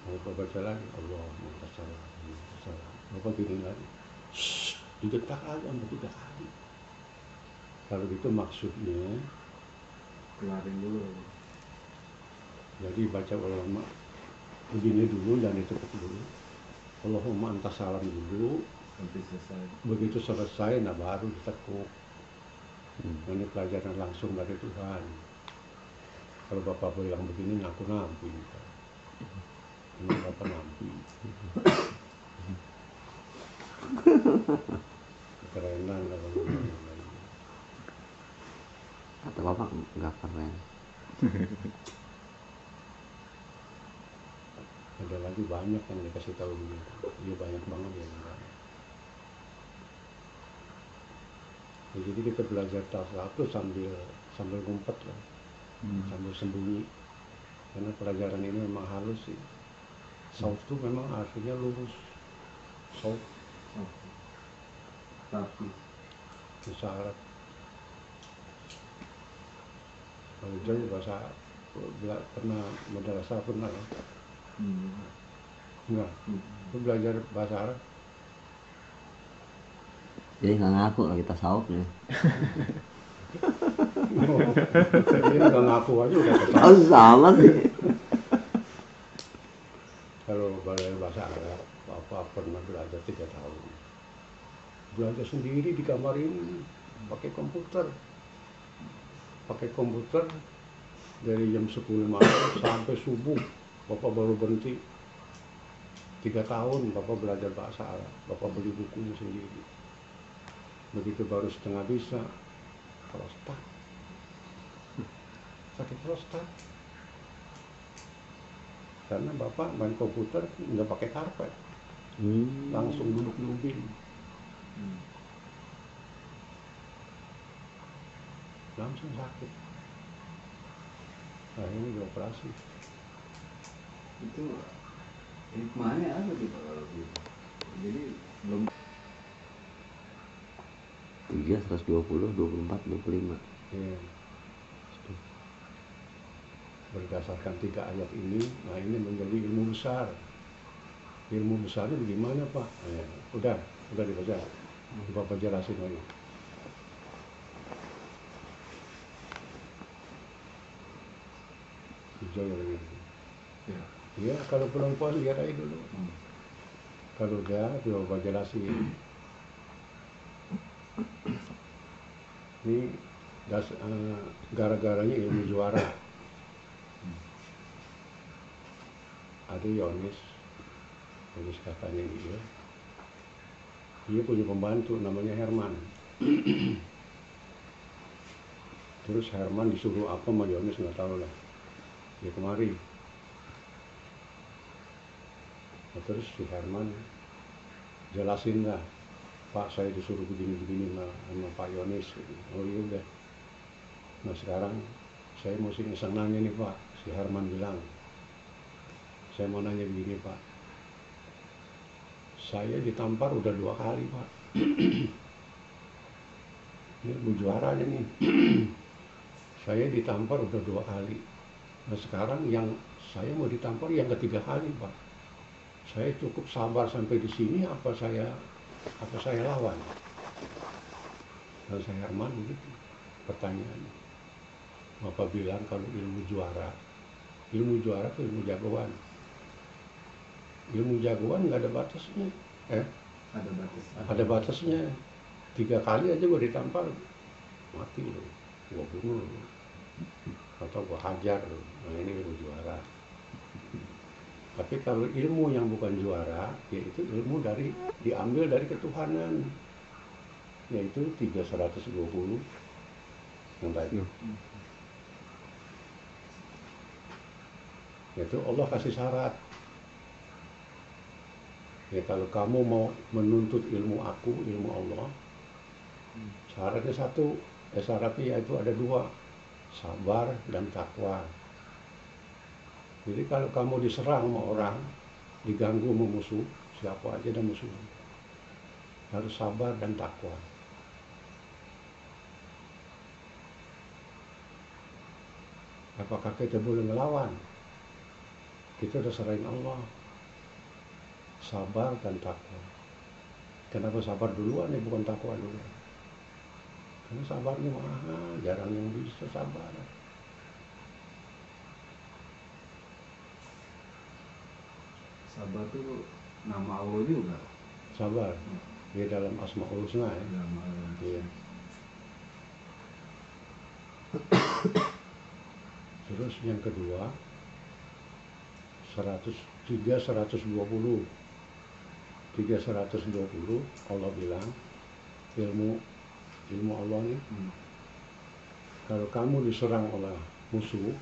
Bapak baca lagi Allah manta salah Bapak gini lagi digentak lagi sampai 3 kali. Kalau gitu maksudnya Kelarin dulu. jadi baca ulama begini dulu dan itu dulu Allahumma anta salam dulu Sampai selesai. begitu selesai nah baru ditekuk. Ini pelajaran langsung dari Tuhan. Kalau Bapak bilang begini ngaku nampi ini Bapak nampi kerenan kalau begini. Kata bapak nggak keren. Ada lagi banyak yang dikasih tahu begitu. Iya banyak banget ya. Ya, jadi kita belajar tasawuf itu sambil ngumpet lah, sambil sembunyi. Karena pelajaran ini memang halus sih. Sauf itu memang artinya lurus. Sauf Tapi bahasa Arab. Kalau Jawa bahasa pernah madrasah pernah ya? Enggak. Itu belajar bahasa Arab. Jadi nggak ngaku lah kita sauk nih. Dia nggak ngaku aja udah Oh ketahuan. sama sih. Kalau belajar bahasa Arab, Bapak pernah belajar 3 tahun. Belajar sendiri di kamar ini, pakai komputer. Pakai komputer dari jam 10 malam sampai subuh. Bapak baru berhenti. 3 tahun Bapak belajar bahasa Arab. Bapak beli bukunya sendiri. Begitu baru setengah bisa, prostat. Sakit prostat. Karena Bapak main komputer nggak pakai karpet. Langsung duduk di ubin. Langsung sakit. Akhirnya dioperasi. itu hikmahnya apa tuh Pak kalau gitu? Jadi belum 3, 120, 24, 25. Ya. Berdasarkan 3 ayat ini, nah ini menjadi ilmu besar. Ilmu besarnya bagaimana Pak? Udah dibaca. Bapak jelasin lagi. Hijau lagi. Ya, kalau belum puas lihat aja dulu. Kalau udah, Bapak jelasin. Ini gara-garanya ilmu juara. Ada Yonis katanya dia punya pembantu namanya Herman. Terus Herman disuruh apa sama Yonis nggak tahu lah. Dia kemari. Nah, terus si Herman jelasin lah, Pak saya disuruh begini-begini sama Pak Yonis. Oh iya udah. Nah sekarang saya mesti iseng nanya nih Pak. Si Herman bilang, saya mau nanya begini Pak. Saya ditampar udah 2 kali Pak. Ini ilmu juaranya nih. Saya ditampar udah 2 kali. Nah sekarang yang saya mau ditampar yang ketiga kali Pak. Saya cukup sabar sampai di sini apa saya lawan? Dan saya Herman begitu pertanyaannya. Bapak bilang kalau ilmu juara itu ilmu jagoan. Ilmu jagoan nggak ada batasnya. ada batas. Ada batasnya. 3 kali aja gue ditampar, mati lo, gue bunuh lo, atau gue hajar lo. Nah ini ilmu juara. Tapi kalau ilmu yang bukan juara, yaitu ilmu diambil dari ketuhanan, yaitu 320 yang tadi. Yaitu Allah kasih syarat. Ya kalau kamu mau menuntut ilmu aku, ilmu Allah, Syaratnya syaratnya yaitu ada 2, sabar dan takwa. Jadi kalau kamu diserang sama orang, diganggu sama musuh, siapa aja dan musuh, harus sabar dan takwa. Apakah kita boleh melawan? Kita udah serahin Allah. Sabar dan takwa. Kenapa sabar duluan ya, bukan takwa duluan? Karena sabarnya mahal, jarang yang bisa sabar. Sabar tuh nama Allah juga. Sabar, dia dalam Asmaul Husna ya. Nama Allah. Iya. Terus yang kedua, 120 Allah bilang ilmu Allah nih, kalau kamu diserang oleh musuh,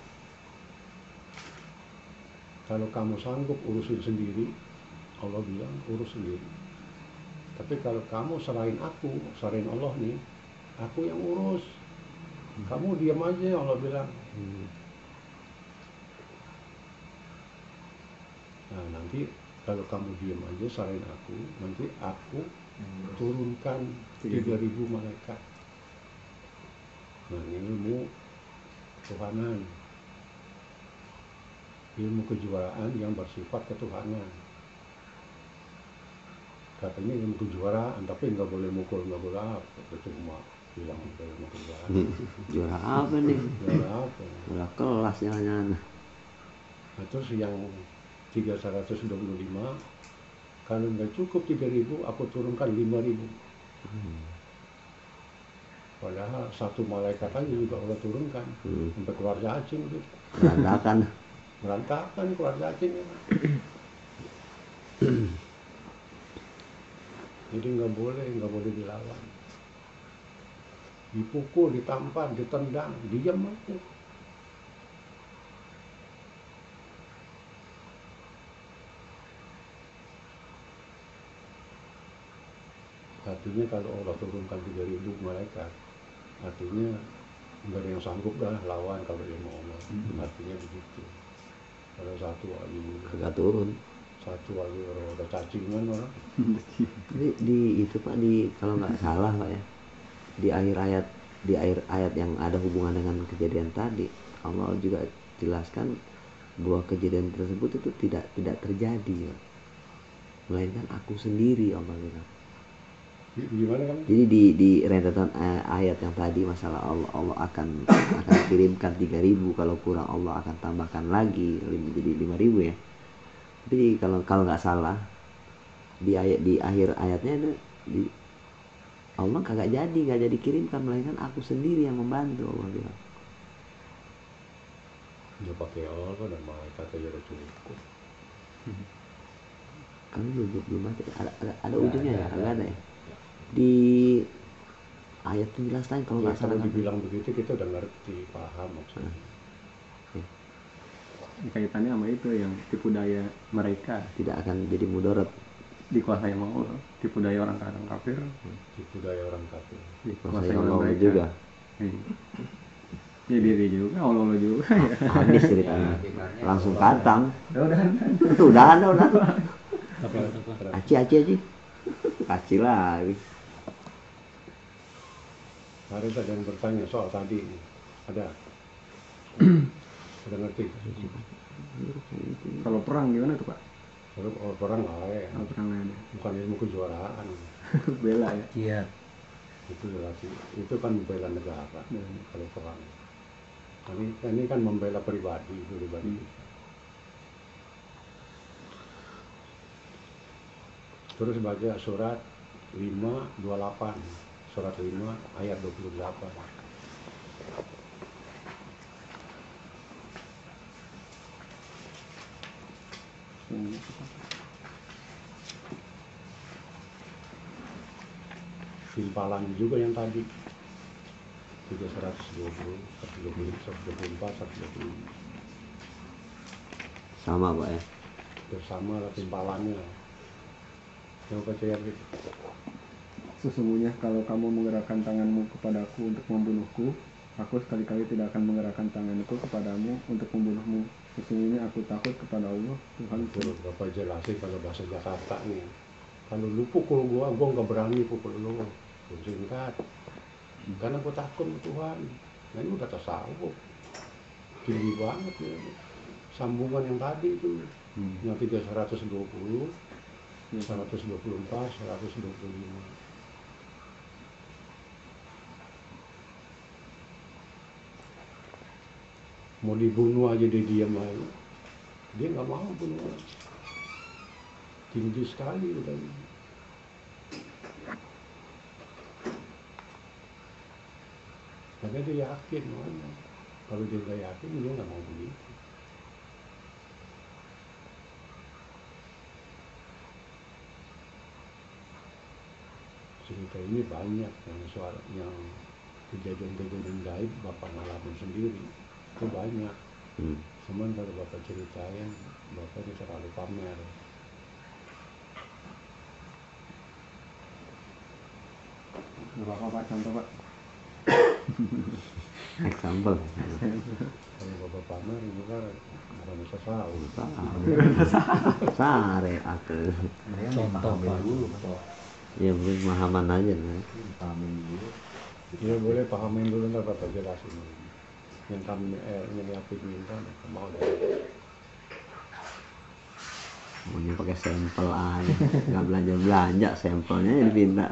kalau kamu sanggup urusin sendiri, Allah bilang urus sendiri. Tapi kalau kamu serahin aku, serahin Allah nih, aku yang urus, kamu diam aja, Allah bilang. Nah nanti kalau kamu diam aja serahin aku, nanti aku turunkan 3.000 malaikat. Nah ilmu ketuhanan, ilmu kejuaraan yang bersifat ketuhanan. Katanya ilmu kejuaraan, tapi nggak boleh mukul, nggak boleh apa, itu cuma bilang ilmu kejuaraan. Juara apa nih? Juara apa? Juara kelas jangan-jangan. Nah, terus yang 325, kalau nggak cukup 3.000, aku turunkan 5.000. Padahal satu malaikat aja juga Allah turunkan, sampai keluarga cacing gitu. Berantakan keluarga cacing. Jadi nggak boleh dilawan. Dipukul, ditampar, ditendang, diam aja. Artinya kalau Allah turunkan 3.000 malaikat, artinya nggak ada yang sanggup dah lawan kalau dia mau Allah. Artinya begitu. Kalau satu aja Agak turun. Satu aja orang udah cacingan orang. Di itu Pak, kalau nggak salah Pak ya, di akhir ayat yang ada hubungan dengan kejadian tadi, Allah juga jelaskan bahwa kejadian tersebut itu tidak terjadi, Pak. Melainkan aku sendiri, Allah bilang. Gimana kan? Jadi di rentetan ayat yang tadi masalah Allah akan kirimkan 3.000, kalau kurang Allah akan tambahkan lagi jadi 5.000 ya. Tapi kalau nggak salah di akhir ayatnya itu Allah nggak jadi kirimkan, melainkan aku sendiri yang membantu, Allah bilang. Dia pakai Allah dan malaikat aja udah cukup. Kan belum ada ujungnya ya, nggak ada ya. Di ayat penjelasan kalau nggak salah kalau dibilang begitu kita udah ngerti, paham maksudnya. Kaitannya sama itu yang tipu daya mereka, tidak akan jadi mudarat, dikuasai sama Allah, tipu daya orang kafir, Tipu daya orang kafir. dikuasai oleh Allah mereka juga. Ya dia juga, Allah juga ya. Habis ceritanya, langsung katang. Udah. Udah. Apa? Aci. Aci lagi. Kemarin ada yang bertanya soal tadi, ada. Udah ngerti? Kalau perang gimana tuh Pak? Kalau orang lain, Kalau perang ada bukan ilmu kejuaraan. bela ya. Iya. Itu jelas, itu kan membela negara. Kalau perang, ini kan membela pribadi. Terus baca surat 5:28, surat 5 ayat 28. Timpalan juga yang tadi 320, 124, 125 Sama Pak ya. bersama lah timpalannya. Yang percaya gitu. sesungguhnya kalau kamu menggerakkan tanganmu kepadaku untuk membunuhku, aku sekali-kali tidak akan menggerakkan tanganku kepadamu untuk membunuhmu. Sesungguhnya aku takut kepada Allah Tuhan. Kalau Bapak jelasin kalau bahasa Jakarta nih, kalau lu pukul gua nggak berani pukul lu. Gua singkat, karena gua takut sama Tuhan. Nah ini udah tasawuf, tinggi banget ya. Sambungan yang tadi itu, yang 120, 124, 125. Mau dibunuh aja dia diam aja, dia nggak mau bunuh orang. Tinggi sekali udah. Karena dia yakin, kalau dia nggak yakin dia nggak mau begitu. Cerita ini banyak yang soal yang kejadian-kejadian gaib Bapak ngalamin sendiri itu banyak. Cuman kalau Bapak ceritain, Bapak ini terlalu pamer. Nggak apa-apa Pak, contoh Pak. Example. Kalau Bapak pamer ini kan bukan bisa tahu. Sare atuh. Contoh dulu Pak. Ya pemahaman aja lah. Pahamin dulu. Ya boleh pahamin dulu ntar Bapak jelasin. Yang kami yang Yapit minta mau deh. Maunya pakai sampel aja, nggak belanja sampelnya yang dipinta.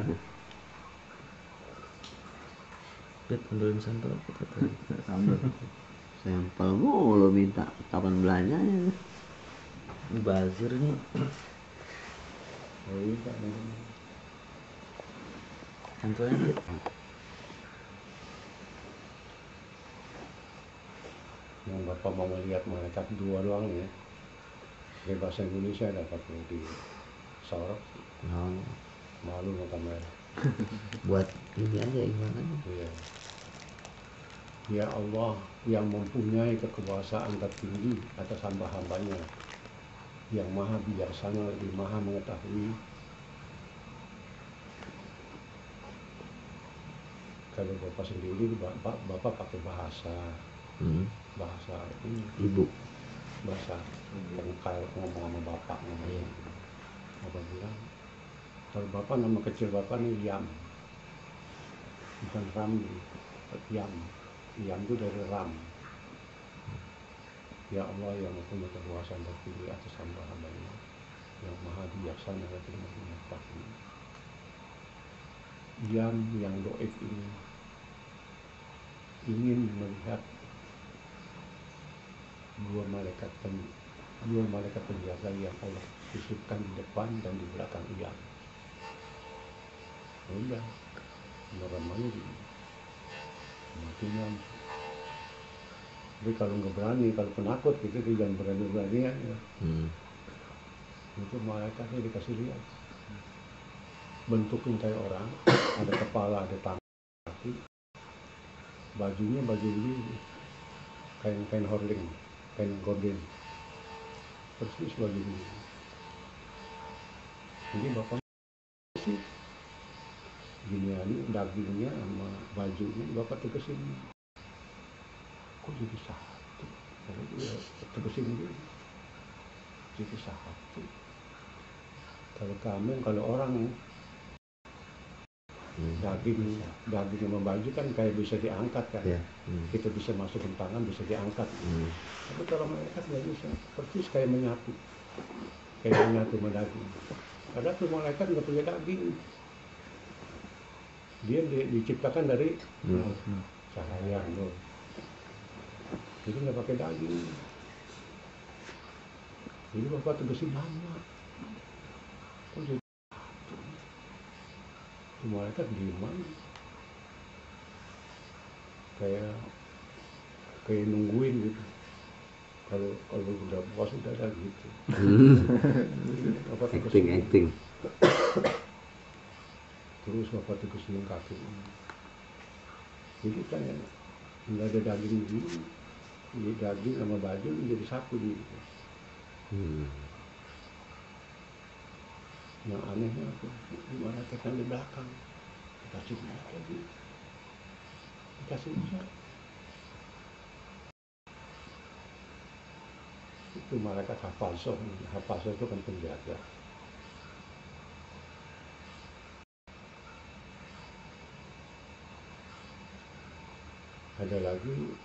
Bet ambilin sampel kita tuh. Sampel mulu minta, kapan belanjanya? Ini bazir nih. Oh iya, Sampelnya Bet. yang Bapak mau melihat malaikat dua doang ya. Dari bahasa Indonesia dapat di sorot, Oh, malu sama kamera. buat ini aja imanannya. Iya. Ya Allah yang mempunyai kekuasaan tertinggi atas hamba-hambanya, yang maha bijaksana lebih maha mengetahui. Kalau Bapak sendiri, Bapak pakai bahasa ini, Ibu. bahasa kalau ngomong sama Bapak ngomong. Bapak bilang, kalau Bapak nama kecil Bapak nih Yam, bukan Ramli, Yam. Yam itu dari Ram. Ya Allah yang mempunyai kekuasaan tertinggi atas hamba-hambanya, yang maha bijaksana dan tidak mengetahui. Yang doib ini ingin melihat dua malaikat penjaga yang Allah titipkan di depan dan di belakang Yam. Udah, namanya matinya. Tapi kalau nggak berani, kalau penakut gitu dia jangan berani-beranian ya. Itu malaikatnya dikasih lihat. Bentuknya kayak orang, ada kepala, ada tangan, kaki. Bajunya baju ini kain horling, kain gorden. Persis baju ini. Jadi Bapak sih gini dagingnya sama bajunya Bapak tegesin. Kok jadi satu? Tegesin dulu. Jadi satu. Kalau kambing, kalau orang daging sama baju kan kayak bisa diangkat kan. Kita bisa masukin tangan, bisa diangkat. Tapi kalau malaikat nggak bisa, persis kayak menyatu sama daging. Padahal tuh malaikat nggak punya daging. Dia diciptakan dari cahaya nur. Jadi nggak pakai daging. Jadi Bapak tegesin lama. Kok jadi itu malaikat gimana? Kayak nungguin gitu. Kalau udah puas udah ada gitu. Acting. Terus Bapak tegesin kaki. Jadi kayak nggak ada daging gini. Ini daging sama baju jadi satu gitu. Yang anehnya apa? Malaikat yang di belakang. dikasih jadi dikasih usaha. Itu malaikat hafazah itu kan penjaga. Ada lagi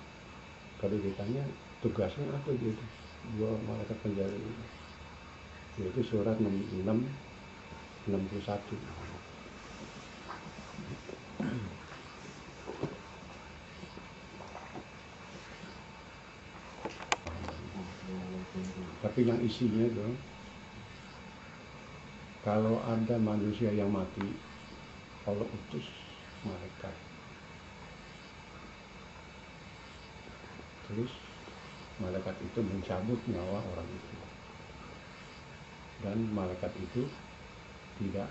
kalau ditanya tugasnya apa gitu dua malaikat penjaga itu, yaitu surat 61. Tapi yang isinya dong, kalau ada manusia yang mati, Allah utus malaikat. Terus malaikat itu mencabut nyawa orang itu. Dan malaikat itu tidak